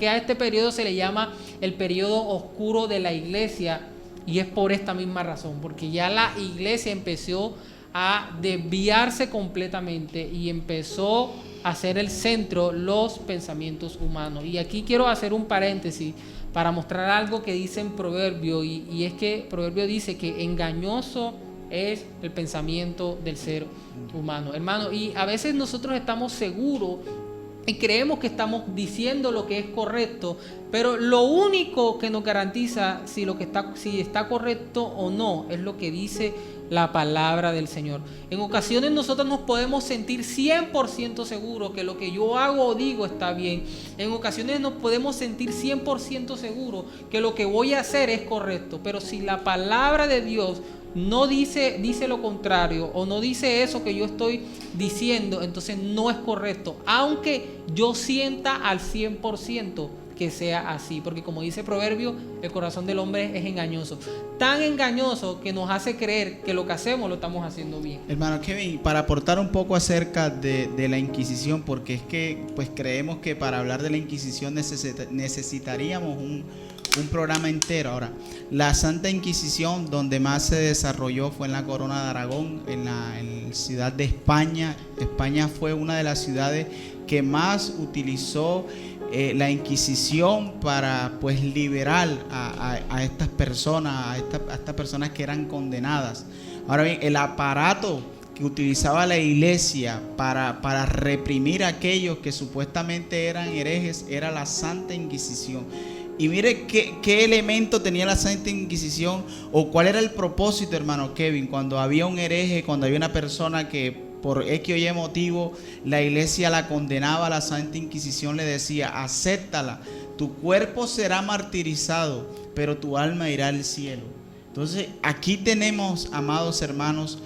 [SPEAKER 1] a este periodo se le llama el periodo oscuro de la iglesia, y es por esta misma razón, porque ya la iglesia empezó a desviarse completamente y empezó a ser el centro los pensamientos humanos. Y aquí quiero hacer un paréntesis para mostrar algo que dice en Proverbio, y es que Proverbio dice que engañoso es el pensamiento del ser humano, hermano. Y a veces nosotros estamos seguros y creemos que estamos diciendo lo que es correcto, pero lo único que nos garantiza si está correcto o no es lo que dice la palabra del Señor. En ocasiones nosotros nos podemos sentir 100% seguros que lo que yo hago o digo está bien. En ocasiones nos podemos sentir 100% seguros que lo que voy a hacer es correcto. Pero si la palabra de Dios no dice lo contrario, o no dice eso que yo estoy diciendo, entonces no es correcto, aunque yo sienta al 100% que sea así, porque como dice Proverbio, el corazón del hombre es engañoso, tan engañoso que nos hace creer que lo que hacemos lo estamos haciendo bien.
[SPEAKER 2] Hermano Kevin, para aportar un poco acerca de la Inquisición, porque es que pues creemos que para hablar de la Inquisición necesitaríamos un programa entero. Ahora, la Santa Inquisición donde más se desarrolló fue en la Corona de Aragón, en la ciudad de España. España fue una de las ciudades que más utilizó la Inquisición para pues liberar a estas personas, a estas personas que eran condenadas. Ahora bien, el aparato que utilizaba la iglesia para reprimir a aquellos que supuestamente eran herejes era la Santa Inquisición. Y mire qué elemento tenía la Santa Inquisición, o cuál era el propósito, hermano Kevin, cuando había un hereje, cuando había una persona que por X o Y motivo la iglesia la condenaba. La Santa Inquisición le decía: acéptala, tu cuerpo será martirizado, pero tu alma irá al cielo. Entonces aquí tenemos, amados hermanos,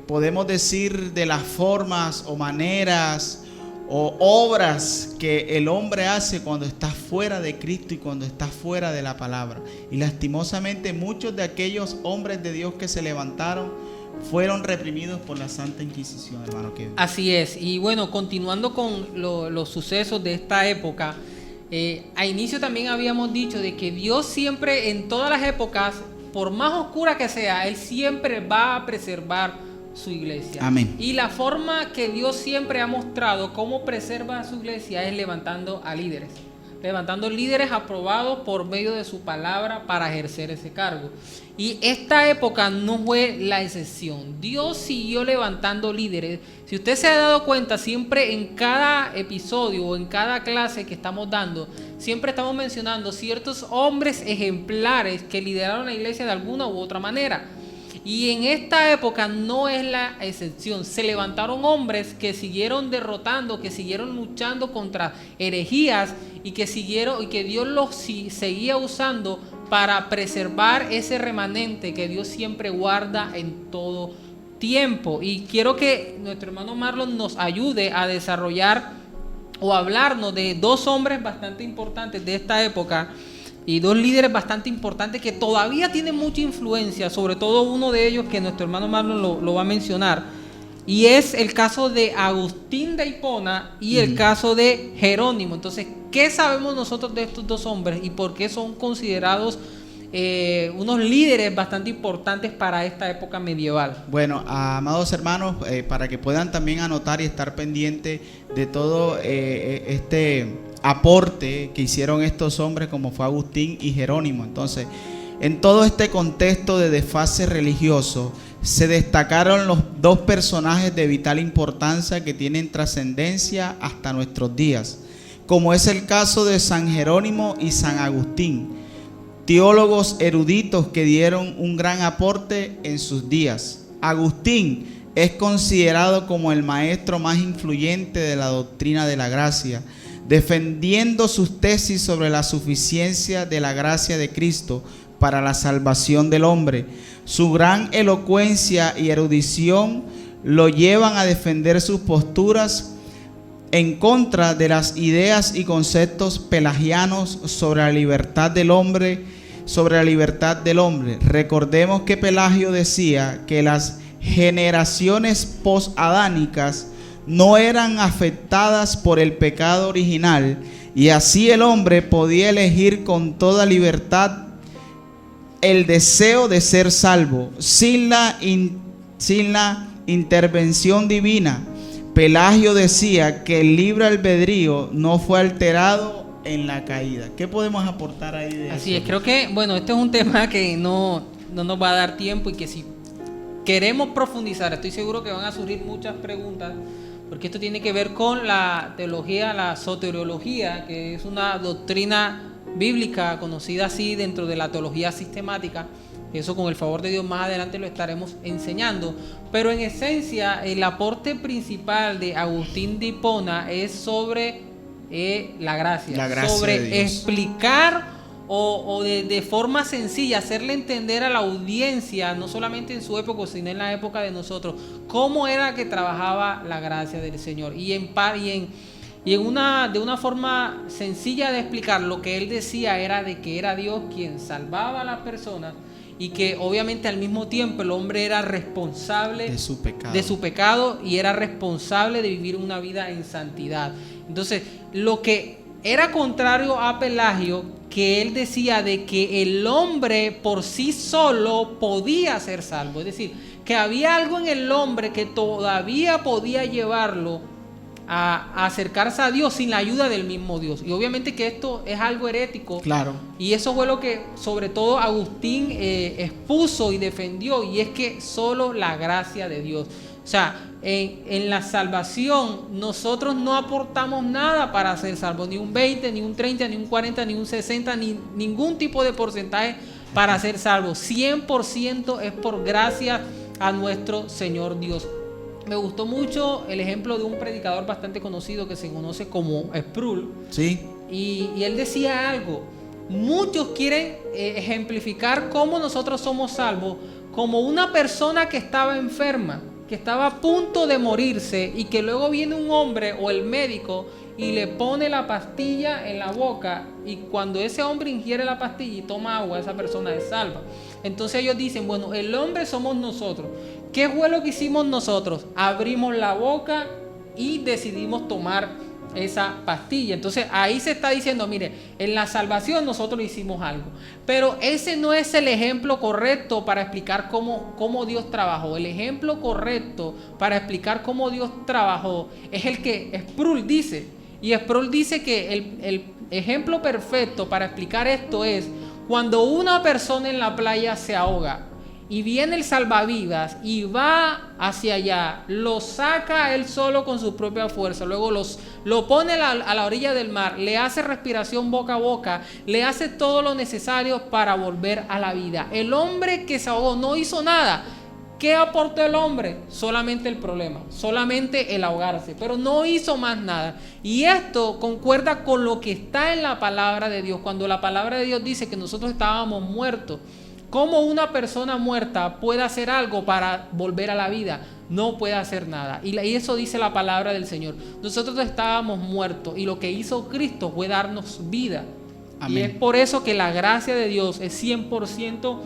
[SPEAKER 2] podemos decir, de las formas o maneras o obras que el hombre hace cuando está fuera de Cristo y cuando está fuera de la palabra. Y lastimosamente muchos de aquellos hombres de Dios que se levantaron fueron reprimidos por la Santa Inquisición, hermano Kevin.
[SPEAKER 1] Así es. Y bueno, continuando con los sucesos de esta época, a inicio también habíamos dicho de que Dios siempre, en todas las épocas, por más oscura que sea, Él siempre va a preservar su iglesia.
[SPEAKER 2] Amén.
[SPEAKER 1] Y la forma que Dios siempre ha mostrado cómo preserva a su iglesia es levantando líderes aprobados por medio de su palabra para ejercer ese cargo. Y esta época no fue la excepción. Dios siguió levantando líderes. Si usted se ha dado cuenta, siempre en cada episodio o en cada clase que estamos dando, siempre estamos mencionando ciertos hombres ejemplares que lideraron la iglesia de alguna u otra manera. Y en esta época no es la excepción. Se levantaron hombres que siguieron derrotando, que siguieron luchando contra herejías y que Dios los seguía usando para preservar ese remanente que Dios siempre guarda en todo tiempo. Y quiero que nuestro hermano Marlon nos ayude a desarrollar o hablarnos de dos hombres bastante importantes de esta época y dos líderes bastante importantes que todavía tienen mucha influencia, sobre todo uno de ellos que nuestro hermano Marlon lo va a mencionar, y es el caso de Agustín de Hipona y el caso de Jerónimo. Entonces, ¿qué sabemos nosotros de estos dos hombres y por qué son considerados unos líderes bastante importantes para esta época medieval?
[SPEAKER 2] Bueno, amados hermanos, para que puedan también anotar y estar pendientes de todo este aporte que hicieron estos hombres como fue Agustín y Jerónimo. Entonces, en todo este contexto de desfase religioso, se destacaron los dos personajes de vital importancia que tienen trascendencia hasta nuestros días, como es el caso de San Jerónimo y San Agustín, teólogos eruditos que dieron un gran aporte en sus días. Agustín es considerado como el maestro más influyente de la doctrina de la gracia, defendiendo sus tesis sobre la suficiencia de la gracia de Cristo para la salvación del hombre. Su gran elocuencia y erudición lo llevan a defender sus posturas en contra de las ideas y conceptos pelagianos sobre la libertad del hombre, Recordemos que Pelagio decía que las generaciones posadánicas no eran afectadas por el pecado original, y así el hombre podía elegir con toda libertad el deseo de ser salvo sin la intervención divina. Pelagio decía que el libre albedrío no fue alterado en la caída. ¿Qué podemos aportar ahí de
[SPEAKER 1] Así
[SPEAKER 2] eso?
[SPEAKER 1] es, creo que, bueno, este es un tema que no nos va a dar tiempo, y que si queremos profundizar, estoy seguro que van a surgir muchas preguntas, porque esto tiene que ver con la teología, la soteriología, que es una doctrina bíblica conocida así dentro de la teología sistemática. Eso, con el favor de Dios, más adelante lo estaremos enseñando. Pero en esencia, el aporte principal de Agustín de Hipona es sobre la gracia, sobre explicar o de forma sencilla hacerle entender a la audiencia, no solamente en su época, sino en la época de nosotros, cómo era que trabajaba la gracia del Señor. De una forma sencilla de explicar, lo que él decía era de que era Dios quien salvaba a las personas, y que obviamente al mismo tiempo el hombre era responsable de su pecado y era responsable de vivir una vida en santidad. Entonces, lo que era contrario a Pelagio, que él decía de que el hombre por sí solo podía ser salvo, es decir, que había algo en el hombre que todavía podía llevarlo a acercarse a Dios sin la ayuda del mismo Dios. Y obviamente que esto es algo herético.
[SPEAKER 2] Claro.
[SPEAKER 1] Y eso fue lo que sobre todo Agustín expuso y defendió, y es que solo la gracia de Dios. O sea, en la salvación nosotros no aportamos nada para ser salvos, ni un 20, ni un 30, ni un 40, ni un 60, ni ningún tipo de porcentaje para ser salvos. 100% es por gracia a nuestro Señor Dios. Me gustó mucho el ejemplo de un predicador bastante conocido que se conoce como Sproul.
[SPEAKER 2] Sí.
[SPEAKER 1] Y él decía algo. Muchos quieren ejemplificar cómo nosotros somos salvos como una persona que estaba enferma, que estaba a punto de morirse, y que luego viene un hombre o el médico y le pone la pastilla en la boca, y cuando ese hombre ingiere la pastilla y toma agua, esa persona es salva. Entonces ellos dicen, bueno, el hombre somos nosotros. ¿Qué fue lo que hicimos nosotros? Abrimos la boca y decidimos tomar esa pastilla. Entonces ahí se está diciendo, mire, en la salvación nosotros hicimos algo. Pero ese no es el ejemplo correcto para explicar cómo Dios trabajó. El ejemplo correcto para explicar cómo Dios trabajó es el que Sproul dice. Y Sproul dice que el ejemplo perfecto para explicar esto es cuando una persona en la playa se ahoga y viene el salvavidas y va hacia allá, lo saca él solo con su propia fuerza, luego lo pone a la orilla del mar, le hace respiración boca a boca, le hace todo lo necesario para volver a la vida. El hombre que se ahogó no hizo nada. ¿Qué aportó el hombre? Solamente el problema, solamente el ahogarse, pero no hizo más nada. Y esto concuerda con lo que está en la palabra de Dios. Cuando la palabra de Dios dice que nosotros estábamos muertos, ¿cómo una persona muerta puede hacer algo para volver a la vida? No puede hacer nada. Y eso dice la palabra del Señor. Nosotros estábamos muertos y lo que hizo Cristo fue darnos vida. Amén. Y es por eso que la gracia de Dios es 100%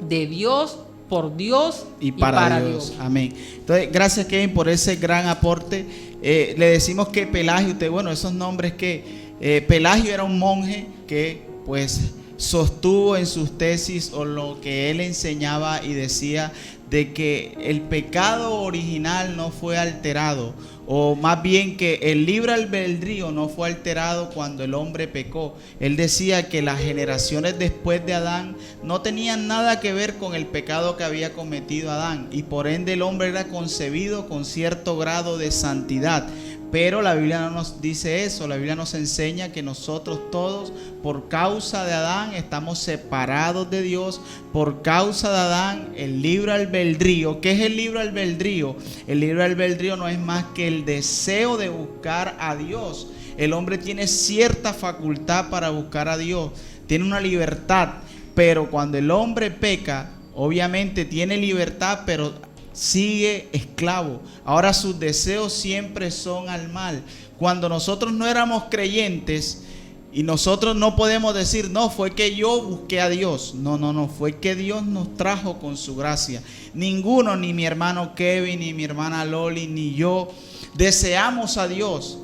[SPEAKER 1] de Dios, por Dios y para Dios.
[SPEAKER 2] Amén. Entonces, gracias, Kevin, por ese gran aporte. Le decimos que Pelagio, esos nombres que Pelagio era un monje que pues sostuvo en sus tesis o lo que él enseñaba y decía de que el pecado original no fue alterado, o más bien que el libre albedrío no fue alterado cuando el hombre pecó. Él decía que las generaciones después de Adán no tenían nada que ver con el pecado que había cometido Adán, y por ende el hombre era concebido con cierto grado de santidad, Pero la Biblia no nos dice eso. La Biblia nos enseña que nosotros todos, por causa de Adán, estamos separados de Dios. Por causa de Adán, el libre albedrío. ¿Qué es el libre albedrío? El libre albedrío no es más que el deseo de buscar a Dios. El hombre tiene cierta facultad para buscar a Dios, tiene una libertad, pero cuando el hombre peca, obviamente tiene libertad, pero sigue esclavo. Ahora sus deseos siempre son al mal. Cuando nosotros no éramos creyentes y nosotros no podemos decir, no, fue que yo busqué a Dios. No, fue que Dios nos trajo con su gracia. Ninguno, ni mi hermano Kevin, ni mi hermana Loli, ni yo, deseamos a Dios.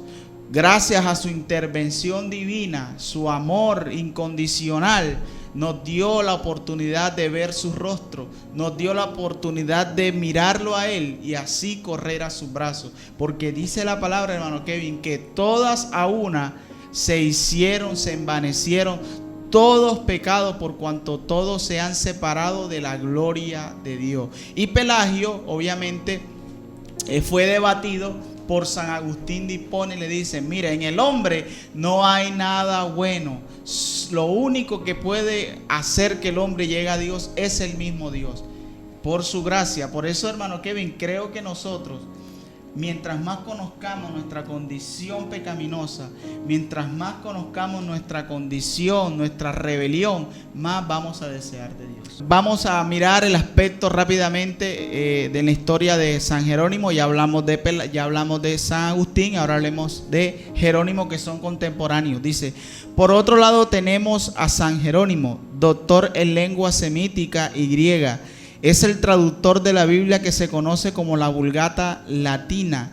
[SPEAKER 2] Gracias a su intervención divina, su amor incondicional, nos dio la oportunidad de ver su rostro, nos dio la oportunidad de mirarlo a Él y así correr a sus brazos. Porque dice la palabra, hermano Kevin, que todas a una se envanecieron, todos pecados por cuanto todos se han separado de la gloria de Dios. Y Pelagio, obviamente, fue debatido por San Agustín de Hipona y le dice, mira, en el hombre no hay nada bueno. Lo único que puede hacer que el hombre llegue a Dios es el mismo Dios, por su gracia. Por eso, hermano Kevin, creo que nosotros, mientras más conozcamos nuestra condición pecaminosa, mientras más conozcamos nuestra condición, nuestra rebelión, más vamos a desear de Dios. Vamos a mirar el aspecto rápidamente de la historia de San Jerónimo. Ya hablamos de San Agustín, ahora hablemos de Jerónimo, que son contemporáneos. Dice, por otro lado tenemos a San Jerónimo, doctor en lengua semítica y griega. Es el traductor de la Biblia que se conoce como la Vulgata Latina,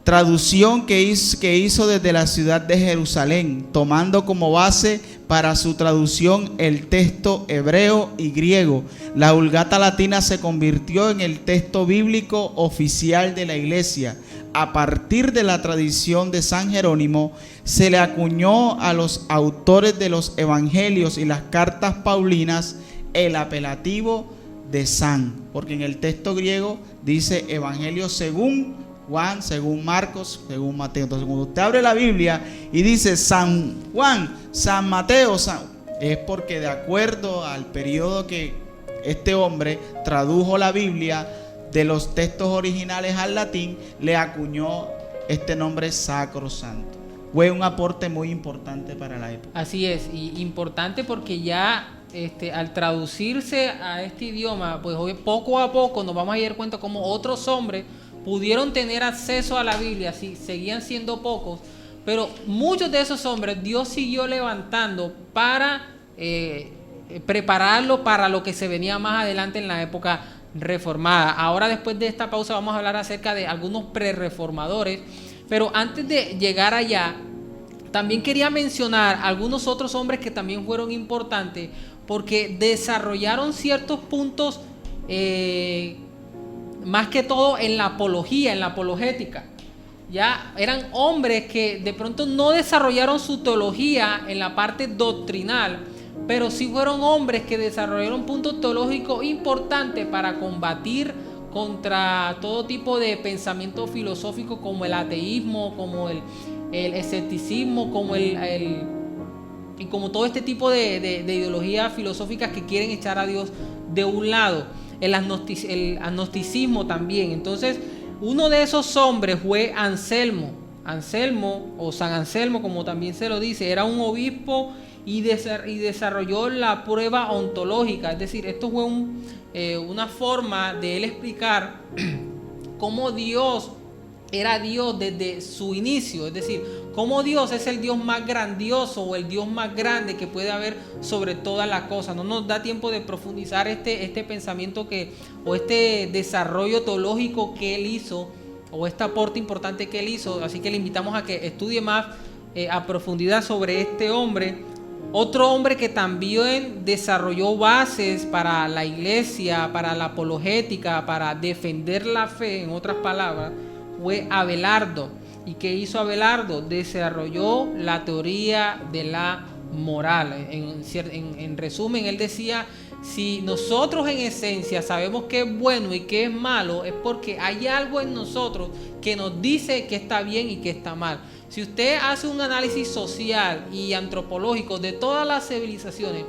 [SPEAKER 2] traducción que hizo desde la ciudad de Jerusalén, tomando como base para su traducción el texto hebreo y griego. La Vulgata Latina se convirtió en el texto bíblico oficial de la Iglesia. A partir de la tradición de San Jerónimo, se le acuñó a los autores de los evangelios y las cartas paulinas el apelativo de San, porque en el texto griego dice evangelio según Juan, según Marcos, según Mateo. Entonces, cuando usted abre la Biblia y dice San Juan, San Mateo, es porque de acuerdo al periodo que este hombre tradujo la Biblia de los textos originales al latín, le acuñó este nombre sacrosanto. Fue un aporte muy importante para la época.
[SPEAKER 1] Así es, y importante porque ya al traducirse a este idioma, pues hoy poco a poco nos vamos a dar cuenta cómo otros hombres pudieron tener acceso a la Biblia, sí, seguían siendo pocos, pero muchos de esos hombres Dios siguió levantando para prepararlo para lo que se venía más adelante en la época reformada. Ahora, después de esta pausa, vamos a hablar acerca de algunos prerreformadores, pero antes de llegar allá, también quería mencionar algunos otros hombres que también fueron importantes porque desarrollaron ciertos puntos, más que todo en la apología, en la apologética. Ya eran hombres que de pronto no desarrollaron su teología en la parte doctrinal, pero sí fueron hombres que desarrollaron puntos teológicos importantes para combatir contra todo tipo de pensamiento filosófico como el ateísmo, como el escepticismo, como y como todo este tipo de ideologías filosóficas que quieren echar a Dios de un lado. El agnosticismo también. Entonces, uno de esos hombres fue Anselmo, o San Anselmo, como también se lo dice. Era un obispo y desarrolló la prueba ontológica. Es decir, esto fue una forma de él explicar cómo Dios era Dios desde su inicio, es decir, cómo Dios es el Dios más grandioso o el Dios más grande que puede haber sobre todas las cosas. No nos da tiempo de profundizar este pensamiento o este desarrollo teológico que él hizo, o este aporte importante que él hizo, así que le invitamos a que estudie más a profundidad sobre este hombre. Otro hombre que también desarrolló bases para la iglesia, para la apologética, para defender la fe, en otras palabras, fue Abelardo. ¿Y qué hizo Abelardo? Desarrolló la teoría de la moral. En resumen, él decía si nosotros en esencia sabemos qué es bueno y qué es malo, es porque hay algo en nosotros que nos dice que está bien y que está mal. Si usted hace un análisis social y antropológico de todas las civilizaciones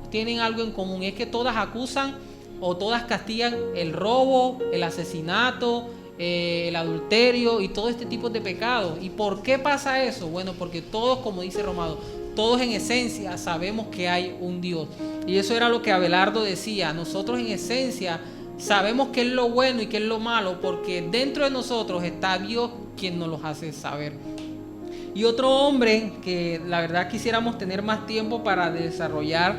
[SPEAKER 1] tienen algo en común, es que todas acusan o todas castigan el robo, el asesinato, el adulterio y todo este tipo de pecados. ¿Y por qué pasa eso? Bueno, porque todos, como dice Romano, todos en esencia sabemos que hay un Dios. Y eso era lo que Abelardo decía. Nosotros en esencia sabemos qué es lo bueno y qué es lo malo, porque dentro de nosotros está Dios quien nos los hace saber. Y otro hombre que la verdad quisiéramos tener más tiempo para desarrollar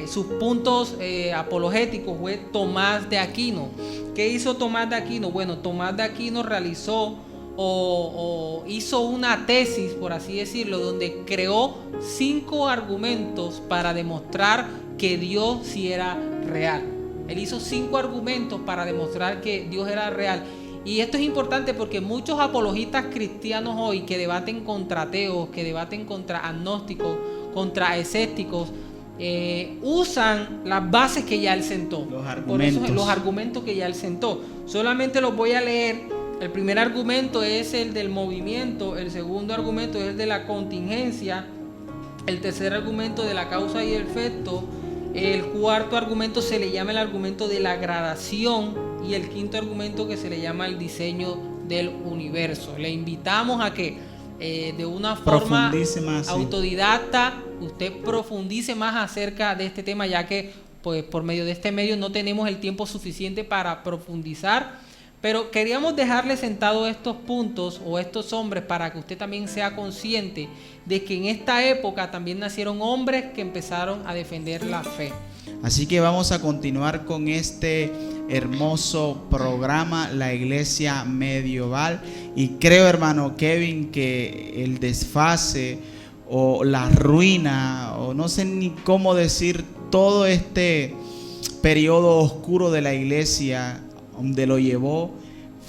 [SPEAKER 1] sus puntos apologéticos fue Tomás de Aquino. ¿Qué hizo Tomás de Aquino? Bueno, Tomás de Aquino realizó o hizo una tesis, por así decirlo, donde creó 5 argumentos para demostrar que Dios sí era real. Él hizo 5 argumentos para demostrar que Dios era real. Y esto es importante porque muchos apologistas cristianos hoy que debaten contra ateos, que debaten contra agnósticos, contra escépticos, usan las bases que ya él sentó. Los argumentos que ya él sentó. Solamente los voy a leer. El primer argumento es el del movimiento, el segundo argumento es el de la contingencia, el tercer argumento de la causa y el efecto, el cuarto argumento se le llama el argumento de la gradación y el quinto argumento que se le llama el diseño del universo. Le invitamos a que de una forma autodidacta usted profundice más acerca de este tema, ya que pues por medio de este medio no tenemos el tiempo suficiente para profundizar. Pero queríamos dejarle sentados estos puntos o estos hombres para que usted también sea consciente de que en esta época también nacieron hombres que empezaron a defender la fe.
[SPEAKER 2] Así que vamos a continuar con este hermoso programa, La Iglesia Medieval. Y creo, hermano Kevin, que el desfase o la ruina, o no sé ni cómo decir, todo este periodo oscuro de la iglesia, donde lo llevó,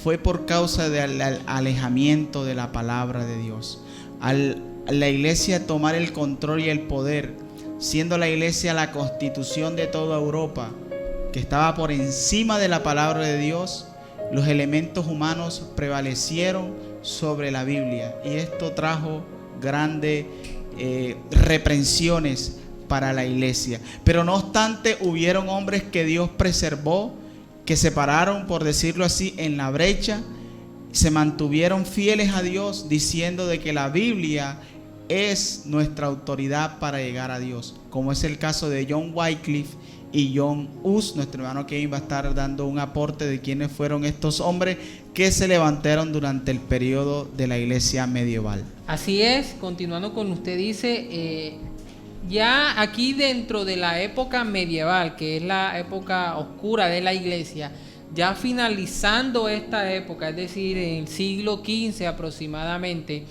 [SPEAKER 2] fue por causa del alejamiento de la palabra de Dios. Al la iglesia tomar el control y el poder, siendo la iglesia la constitución de toda Europa, que estaba por encima de la palabra de Dios, los elementos humanos prevalecieron sobre la Biblia, y esto trajo grandes reprensiones para la iglesia. Pero no obstante, hubieron hombres que Dios preservó, que se pararon, por decirlo así, en la brecha, se mantuvieron fieles a Dios, diciendo de que la Biblia es nuestra autoridad para llegar a Dios, como es el caso de John Wycliffe y John Hus. Nuestro hermano Kevin va a estar dando un aporte de quiénes fueron estos hombres que se levantaron durante el periodo de la iglesia medieval.
[SPEAKER 1] Así es, continuando con usted dice, ya aquí dentro de la época medieval, que es la época oscura de la iglesia, ya finalizando esta época, es decir, en el siglo XV aproximadamente,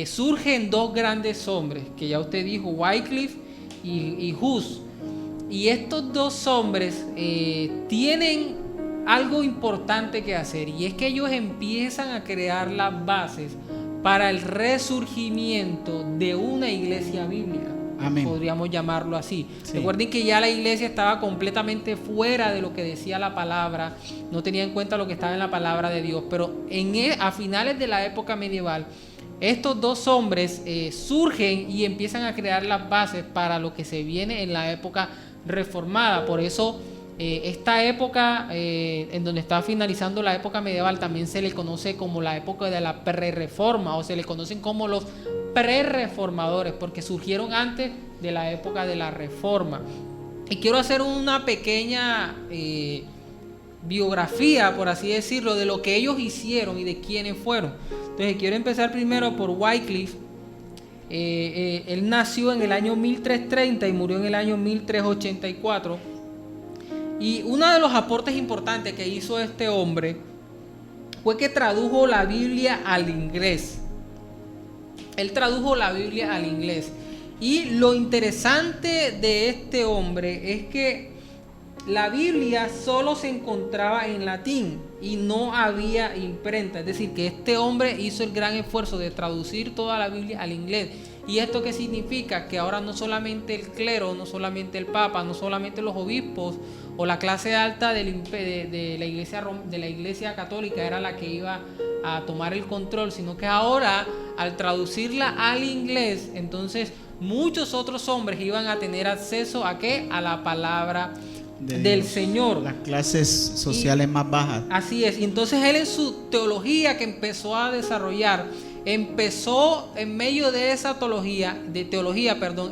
[SPEAKER 1] surgen 2 grandes hombres, que ya usted dijo, Wycliffe y Hus. Y estos 2 hombres tienen algo importante que hacer, y es que ellos empiezan a crear las bases para el resurgimiento de una iglesia bíblica. Amén. Podríamos llamarlo así. Sí. Recuerden que ya la iglesia estaba completamente fuera de lo que decía la palabra, no tenía en cuenta lo que estaba en la palabra de Dios, pero a finales de la época medieval, estos 2 hombres surgen y empiezan a crear las bases para lo que se viene en la época reformada. Por eso esta época en donde está finalizando la época medieval también se le conoce como la época de la prerreforma, o se le conocen como los prerreformadores, porque surgieron antes de la época de la reforma. Y quiero hacer una pequeña biografía, por así decirlo, de lo que ellos hicieron y de quiénes fueron. Entonces quiero empezar primero por Wycliffe. Él nació en el año 1330 y murió en el año 1384. Y uno de los aportes importantes que hizo este hombre fue que tradujo la Biblia al inglés. Él tradujo la Biblia al inglés. Y lo interesante de este hombre es que la Biblia solo se encontraba en latín y no había imprenta. Es decir, que este hombre hizo el gran esfuerzo de traducir toda la Biblia al inglés. ¿Y esto qué significa? Que ahora no solamente el clero, no solamente el papa, no solamente los obispos o la clase alta de la iglesia católica era la que iba a tomar el control, sino que ahora, al traducirla al inglés, entonces muchos otros hombres iban a tener acceso ¿a qué? A la palabra del Señor.
[SPEAKER 2] Las clases sociales más bajas.
[SPEAKER 1] Así es. Y entonces él, en su teología que empezó a desarrollar, empezó en medio de esa teología,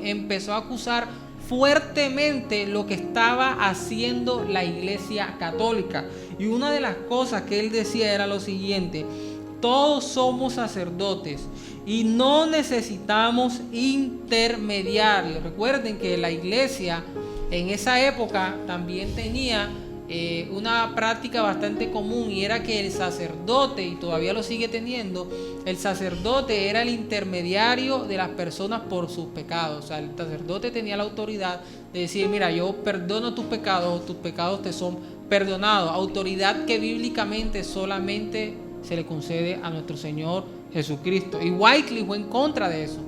[SPEAKER 1] empezó a acusar fuertemente lo que estaba haciendo la iglesia católica. Y una de las cosas que él decía era lo siguiente: todos somos sacerdotes y no necesitamos intermediarios. Recuerden que la iglesia en esa época también tenía una práctica bastante común, y era que el sacerdote, y todavía lo sigue teniendo, el sacerdote era el intermediario de las personas por sus pecados. O sea, el sacerdote tenía la autoridad de decir: mira, yo perdono tus pecados te son perdonados. Autoridad que bíblicamente solamente se le concede a nuestro Señor Jesucristo. Y Wycliffe fue en contra de eso.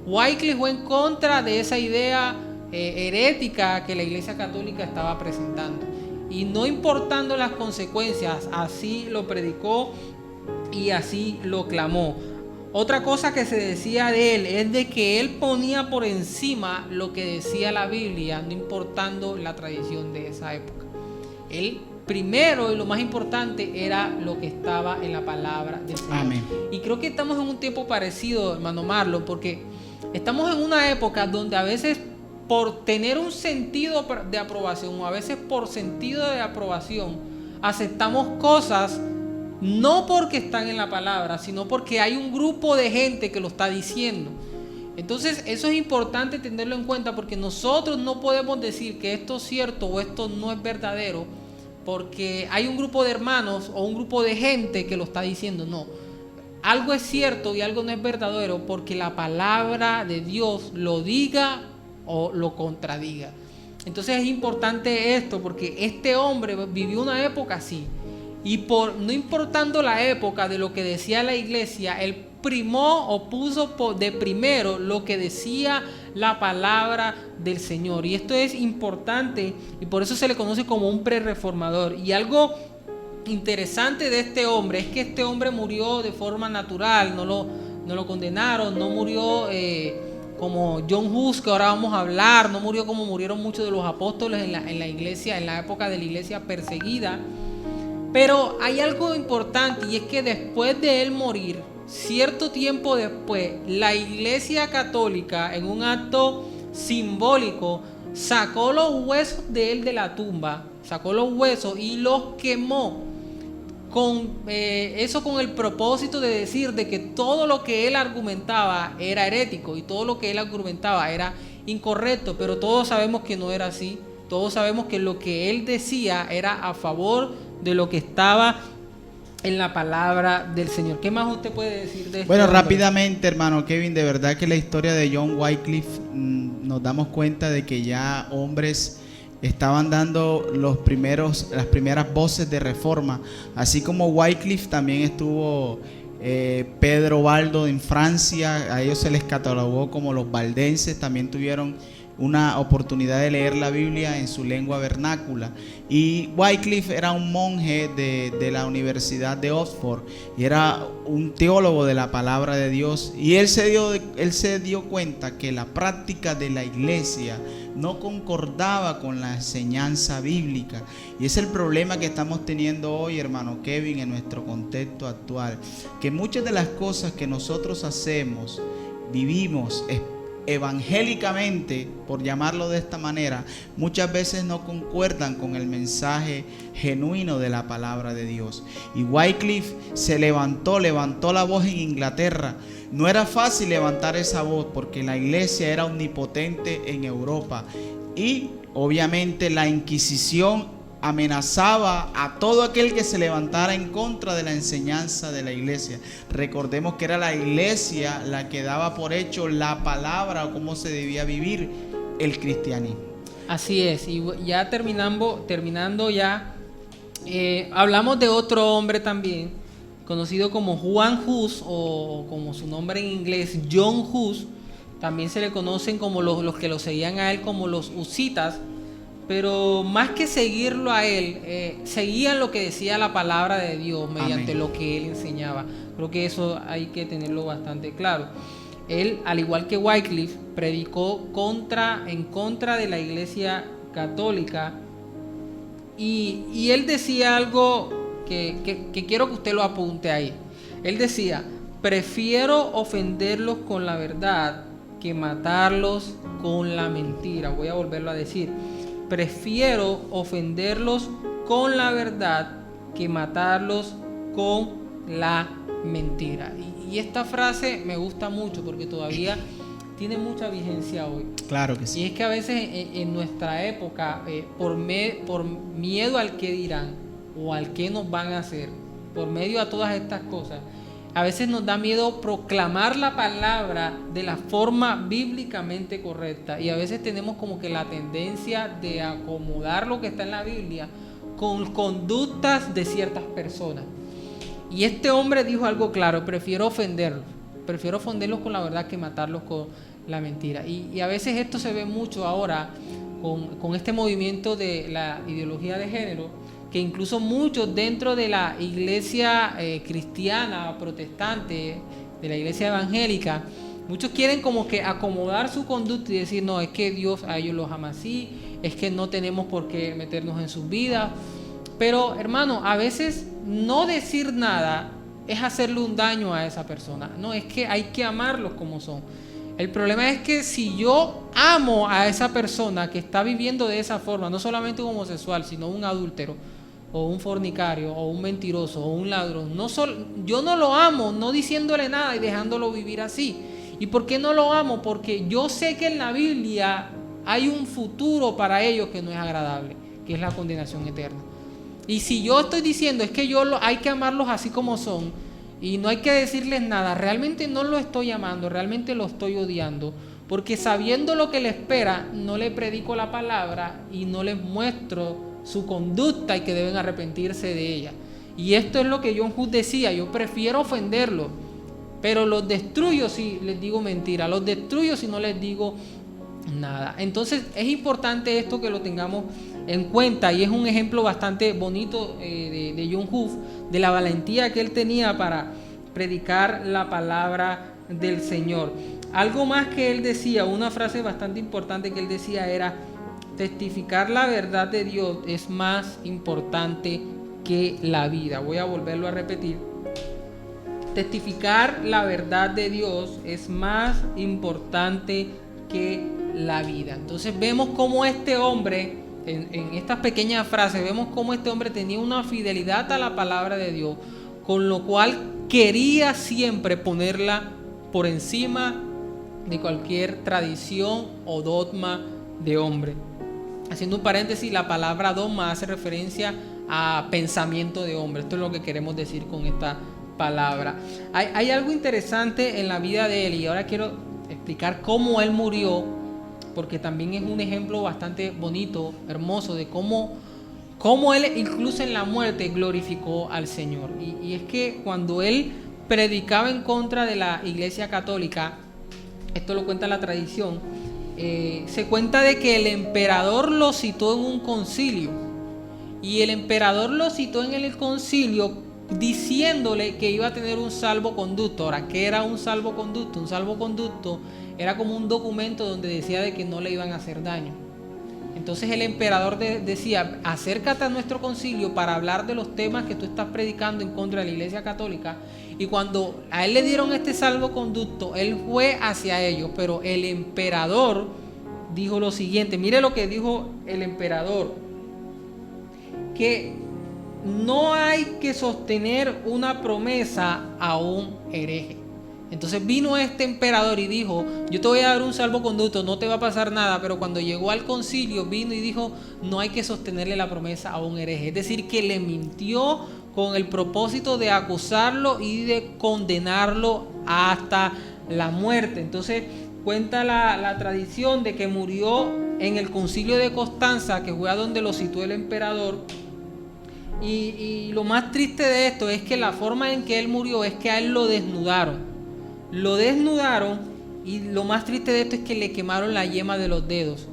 [SPEAKER 1] Wycliffe fue en contra de esa idea herética que la Iglesia Católica estaba presentando. Y no importando las consecuencias, así lo predicó y así lo clamó. Otra cosa que se decía de él es de que él ponía por encima lo que decía la Biblia, no importando la tradición de esa época. Él primero, y lo más importante, era lo que estaba en la palabra del Señor.
[SPEAKER 2] Amén.
[SPEAKER 1] Y creo que estamos en un tiempo parecido, hermano Marlon, porque estamos en una época donde a veces, por tener un sentido de aprobación, o a veces por sentido de aprobación, aceptamos cosas no porque están en la palabra, sino porque hay un grupo de gente que lo está diciendo. Entonces eso es importante tenerlo en cuenta, porque nosotros no podemos decir que esto es cierto o esto no es verdadero porque hay un grupo de hermanos o un grupo de gente que lo está diciendo. No, algo es cierto y algo no es verdadero porque la palabra de Dios lo diga o lo contradiga. Entonces es importante esto, porque este hombre vivió una época así, y no importando la época de lo que decía la iglesia, él primó o puso de primero lo que decía la palabra del Señor. Y esto es importante, y por eso se le conoce como un prerreformador. Y algo interesante de este hombre es que este hombre murió de forma natural, no lo condenaron, no murió como John Hus, que ahora vamos a hablar, no murió como murieron muchos de los apóstoles en la iglesia, en la época de la iglesia perseguida. Pero hay algo importante, y es que después de él morir, cierto tiempo después, la iglesia católica, en un acto simbólico, sacó los huesos de él de la tumba, sacó los huesos y los quemó. Con el propósito de decir de que todo lo que él argumentaba era herético y todo lo que él argumentaba era incorrecto. Pero todos sabemos que no era así. Todos sabemos que lo que él decía era a favor de lo que estaba en la palabra del Señor. ¿Qué más usted puede decir de esto?
[SPEAKER 2] Bueno, rápidamente, hermano Kevin, de verdad que la historia de John Wycliffe, nos damos cuenta de que ya hombres estaban dando las primeras voces de reforma. Así como Wycliffe, también estuvo Pedro Baldo en Francia. A ellos se les catalogó como los valdenses. También tuvieron una oportunidad de leer la Biblia en su lengua vernácula. Y Wycliffe era un monje de la Universidad de Oxford y era un teólogo de la palabra de Dios. Y él se dio cuenta que la práctica de la iglesia no concordaba con la enseñanza bíblica. Y es el problema que estamos teniendo hoy, hermano Kevin, en nuestro contexto actual, que muchas de las cosas que nosotros hacemos, vivimos evangélicamente, por llamarlo de esta manera, muchas veces no concuerdan con el mensaje genuino de la palabra de Dios. Y Wycliffe se levantó la voz en Inglaterra. No era fácil levantar esa voz porque la iglesia era omnipotente en Europa y obviamente la Inquisición amenazaba a todo aquel que se levantara en contra de la enseñanza de la iglesia. Recordemos que era la iglesia la que daba por hecho la palabra o cómo se debía vivir el cristianismo.
[SPEAKER 1] Así es, y ya terminando ya, hablamos de otro hombre también, conocido como Juan Hus, o como su nombre en inglés, John Hus. también se le conocen como los que lo seguían a él como los husitas, pero más que seguirlo a él, seguían lo que decía la palabra de Dios mediante
[SPEAKER 2] Amén.
[SPEAKER 1] lo que él enseñaba. Creo que eso hay que tenerlo bastante claro. Él, al igual que Wycliffe, predicó en contra de la Iglesia Católica, y él decía algo que quiero que usted lo apunte ahí. Él decía: prefiero ofenderlos con la verdad que matarlos con la mentira. Voy a volverlo a decir: prefiero ofenderlos con la verdad que matarlos con la mentira. Y esta frase me gusta mucho porque todavía tiene mucha vigencia hoy.
[SPEAKER 2] Claro que sí.
[SPEAKER 1] Y es que a veces en nuestra época, por miedo al que dirán o al que nos van a hacer, por medio a todas estas cosas, a veces nos da miedo proclamar la palabra de la forma bíblicamente correcta, y a veces tenemos como que la tendencia de acomodar lo que está en la Biblia con conductas de ciertas personas. Y este hombre dijo algo claro: prefiero ofenderlos con la verdad que matarlos con la mentira. Y a veces esto se ve mucho ahora con este movimiento de la ideología de género, que incluso muchos dentro de la iglesia cristiana, protestante, de la iglesia evangélica, muchos quieren como que acomodar su conducta y decir: no, es que Dios a ellos los ama así, es que no tenemos por qué meternos en sus vidas. Pero hermano, a veces no decir nada es hacerle un daño a esa persona. No, es que hay que amarlos como son. El problema es que si yo amo a esa persona que está viviendo de esa forma, no solamente un homosexual, sino un adúltero, o un fornicario, o un mentiroso, o un ladrón, yo no lo amo no diciéndole nada y dejándolo vivir así. ¿Y por qué no lo amo? Porque yo sé que en la Biblia hay un futuro para ellos que no es agradable, que es la condenación eterna. Y si yo estoy diciendo es que hay que amarlos así como son y no hay que decirles nada, realmente no lo estoy amando, realmente lo estoy odiando, porque sabiendo lo que le espera, no le predico la palabra y no les muestro su conducta y que deben arrepentirse de ella. Y esto es lo que John Hus decía: yo prefiero ofenderlos, pero los destruyo si les digo mentira, los destruyo si no les digo nada. Entonces es importante esto que lo tengamos en cuenta, y es un ejemplo bastante bonito de John Hus, de la valentía que él tenía para predicar la palabra del Señor. Algo más que él decía, una frase bastante importante que él decía era: testificar la verdad de Dios es más importante que la vida. Voy a volverlo a repetir: testificar la verdad de Dios es más importante que la vida. Entonces vemos cómo este hombre, en estas pequeñas frases, vemos cómo este hombre tenía una fidelidad a la palabra de Dios, con lo cual quería siempre ponerla por encima de cualquier tradición o dogma de hombre. Haciendo un paréntesis, la palabra dogma hace referencia a pensamiento de hombre. Esto es lo que queremos decir con esta palabra. Hay algo interesante en la vida de él, y ahora quiero explicar cómo él murió, porque también es un ejemplo bastante bonito, hermoso, de cómo él incluso en la muerte glorificó al Señor. Y es que cuando él predicaba en contra de la Iglesia Católica, esto lo cuenta la tradición, se cuenta de que el emperador lo citó en un concilio, y el emperador lo citó en el concilio diciéndole que iba a tener un salvoconducto. Ahora, ¿qué era un salvoconducto? Un salvoconducto era como un documento donde decía de que no le iban a hacer daño. Entonces el emperador decía: acércate a nuestro concilio para hablar de los temas que tú estás predicando en contra de la Iglesia Católica. Y cuando a él le dieron este salvoconducto, él fue hacia ellos, pero el emperador dijo lo siguiente. Mire lo que dijo el emperador: que no hay que sostener una promesa a un hereje. Entonces vino este emperador y dijo: yo te voy a dar un salvoconducto, no te va a pasar nada. Pero cuando llegó al concilio, vino y dijo: no hay que sostenerle la promesa a un hereje. Es decir, que le mintió con el propósito de acusarlo y de condenarlo hasta la muerte. Entonces cuenta la tradición de que murió en el concilio de Constanza, que fue a donde lo citó el emperador. Y lo más triste de esto es que la forma en que él murió es que a él lo desnudaron. y lo más triste de esto es que le quemaron la yema de los dedos.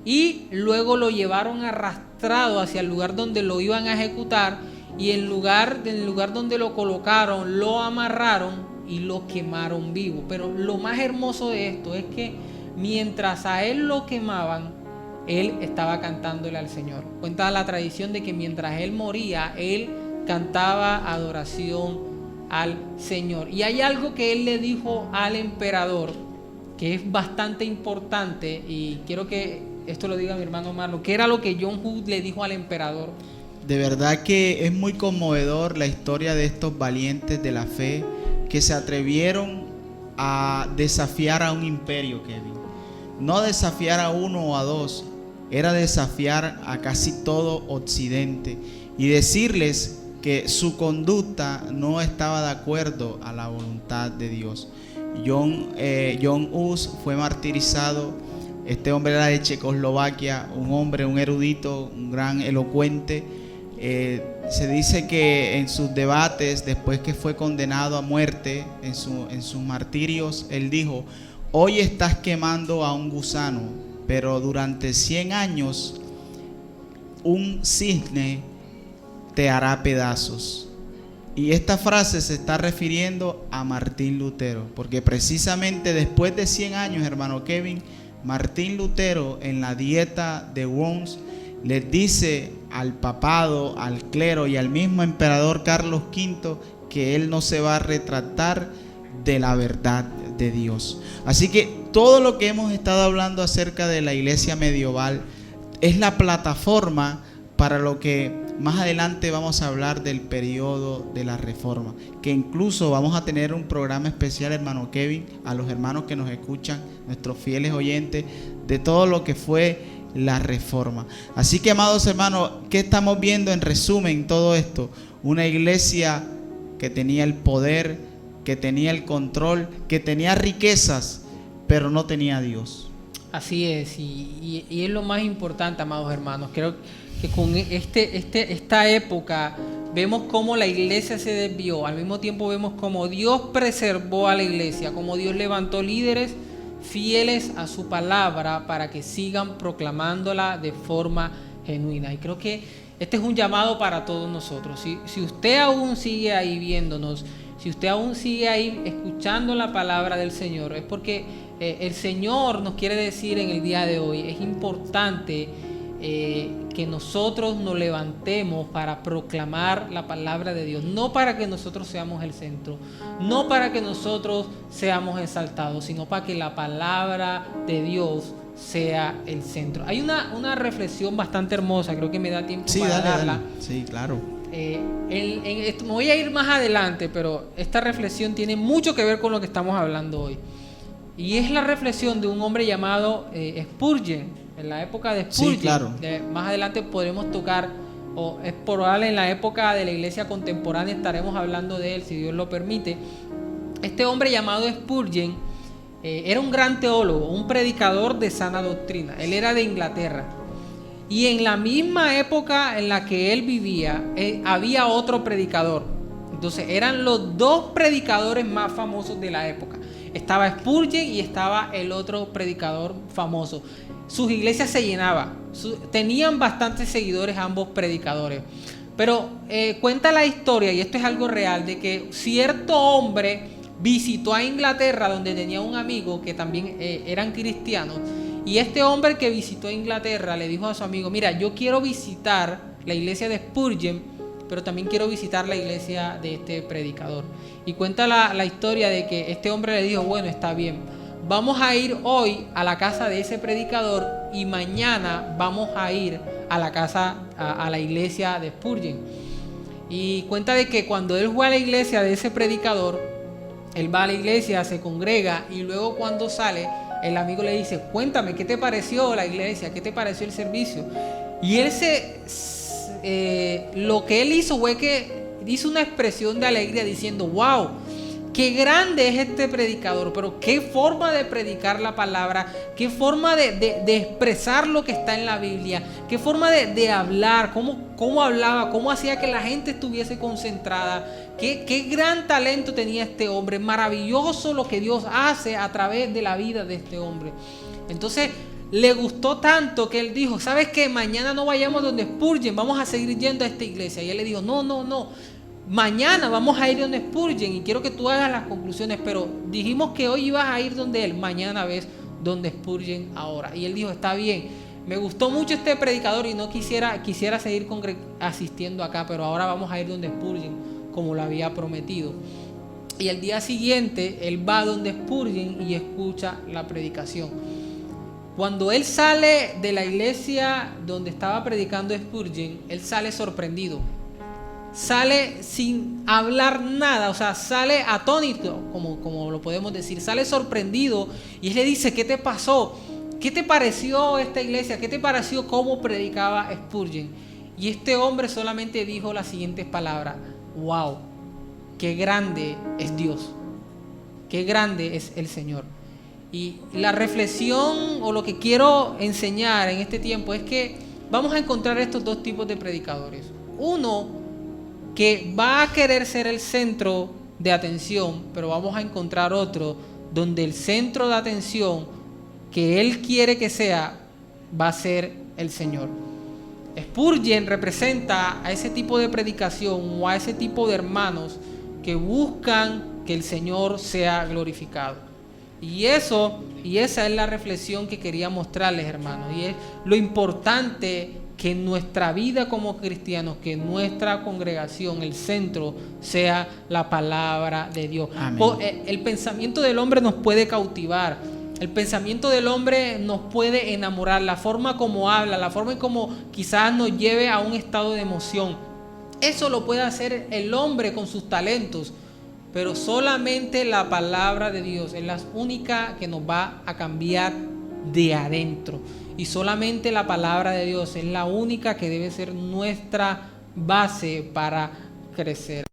[SPEAKER 1] Y luego lo llevaron arrastrado hacia el lugar donde lo iban a ejecutar, y en el lugar donde lo colocaron, lo amarraron y lo quemaron vivo. Pero lo más hermoso de esto es que mientras a él lo quemaban, él estaba cantándole al Señor. Cuenta la tradición de que mientras él moría, él cantaba adoración al Señor. Y hay algo que él le dijo al emperador que es bastante importante, y quiero que esto lo diga mi hermano Marlon, que era lo que John Hus le dijo al emperador.
[SPEAKER 2] De verdad que es muy conmovedor la historia de estos valientes de la fe que se atrevieron a desafiar a un imperio, Kevin. No desafiar a uno o a dos, era desafiar a casi todo Occidente y decirles que su conducta no estaba de acuerdo a la voluntad de Dios. John Hus fue martirizado. Este hombre era de Checoslovaquia, un hombre, un erudito, un gran elocuente. Se dice que en sus debates, después que fue condenado a muerte, en sus martirios, él dijo: hoy estás quemando a un gusano, pero durante 100 años un cisne te hará pedazos. Y esta frase se está refiriendo a Martín Lutero, porque precisamente después de 100 años, hermano Kevin, Martín Lutero en la dieta de Worms les dice al papado, al clero y al mismo emperador Carlos V que él no se va a retractar de la verdad de Dios. Así que todo lo que hemos estado hablando acerca de la iglesia medieval es la plataforma para lo que más adelante vamos a hablar del periodo de la Reforma, que incluso vamos a tener un programa especial, hermano Kevin, a los hermanos que nos escuchan, nuestros fieles oyentes, de todo lo que fue la Reforma. Así que, amados hermanos, ¿qué estamos viendo en resumen todo esto? Una iglesia que tenía el poder, que tenía el control, que tenía riquezas, pero no tenía a Dios.
[SPEAKER 1] Así es, y es lo más importante, amados hermanos. Creo que con esta época vemos cómo la iglesia se desvió, al mismo tiempo vemos cómo Dios preservó a la iglesia, cómo Dios levantó líderes fieles a su palabra para que sigan proclamándola de forma genuina. Y creo que este es un llamado para todos nosotros. Si usted aún sigue ahí viéndonos, si usted aún sigue ahí escuchando la palabra del Señor, es porque el Señor nos quiere decir en el día de hoy: es importante que nosotros nos levantemos para proclamar la palabra de Dios, no para que nosotros seamos el centro, no para que nosotros seamos exaltados, sino para que la palabra de Dios sea el centro. Hay una reflexión bastante hermosa, creo que me da tiempo para darla.
[SPEAKER 2] Dale. Sí, claro.
[SPEAKER 1] Me voy a ir más adelante, pero esta reflexión tiene mucho que ver con lo que estamos hablando hoy. Y es la reflexión de un hombre llamado Spurgeon, en la época de Spurgeon.
[SPEAKER 2] Sí, claro.
[SPEAKER 1] Más adelante podremos tocar, o es probable en la época de la iglesia contemporánea estaremos hablando de él, si Dios lo permite. Este hombre llamado Spurgeon era un gran teólogo, un predicador de sana doctrina. Él era de Inglaterra. Y en la misma época en la que él vivía, había otro predicador. Entonces eran los dos predicadores más famosos de la época. Estaba Spurgeon y estaba el otro predicador famoso. Sus iglesias se llenaban, tenían bastantes seguidores ambos predicadores. Pero cuenta la historia, y esto es algo real, de que cierto hombre visitó a Inglaterra, donde tenía un amigo que también eran cristianos. Y este hombre que visitó Inglaterra le dijo a su amigo: mira, yo quiero visitar la iglesia de Spurgeon, pero también quiero visitar la iglesia de este predicador. Y cuenta la historia de que este hombre le dijo: bueno, está bien, vamos a ir hoy a la casa de ese predicador y mañana vamos a ir a la casa, a la iglesia de Spurgeon. Y cuenta de que cuando él fue a la iglesia de ese predicador, él va a la iglesia, se congrega, y luego cuando sale, el amigo le dice: cuéntame, ¿qué te pareció la iglesia? ¿Qué te pareció el servicio? Y él lo que él hizo fue que hizo una expresión de alegría diciendo: wow, qué grande es este predicador, pero qué forma de predicar la palabra, qué forma de expresar lo que está en la Biblia, qué forma de hablar, cómo hablaba, cómo hacía que la gente estuviese concentrada, Qué gran talento tenía este hombre, maravilloso lo que Dios hace a través de la vida de este hombre. Entonces le gustó tanto que él dijo, ¿sabes qué? Mañana no vayamos donde Spurgeon, vamos a seguir yendo a esta iglesia. Y él le dijo, no, mañana vamos a ir donde Spurgeon y quiero que tú hagas las conclusiones, pero dijimos que hoy ibas a ir donde él, mañana ves donde Spurgeon ahora. Y él dijo, está bien, me gustó mucho este predicador y no quisiera seguir asistiendo acá, pero ahora vamos a ir donde Spurgeon, como lo había prometido. Y el día siguiente él va donde Spurgeon y escucha la predicación. Cuando él sale de la iglesia donde estaba predicando Spurgeon, él sale sorprendido, sale sin hablar nada, o sea, sale atónito, como lo podemos decir, sale sorprendido, y él le dice, ¿qué te pasó? ¿Qué te pareció esta iglesia? ¿Qué te pareció cómo predicaba Spurgeon? Y este hombre solamente dijo las siguientes palabras: wow, qué grande es Dios, qué grande es el Señor. Y la reflexión o lo que quiero enseñar en este tiempo es que vamos a encontrar estos dos tipos de predicadores. Uno que va a querer ser el centro de atención, pero vamos a encontrar otro donde el centro de atención que él quiere que sea va a ser el Señor. Spurgeon representa a ese tipo de predicación o a ese tipo de hermanos que buscan que el Señor sea glorificado. Y esa es la reflexión que quería mostrarles, hermanos. Y es lo importante que en nuestra vida como cristianos, que en nuestra congregación, el centro sea la palabra de Dios. El pensamiento del hombre nos puede cautivar. El pensamiento del hombre nos puede enamorar, la forma como habla, la forma en como quizás nos lleve a un estado de emoción. Eso lo puede hacer el hombre con sus talentos, pero solamente la palabra de Dios es la única que nos va a cambiar de adentro. Y solamente la palabra de Dios es la única que debe ser nuestra base para crecer.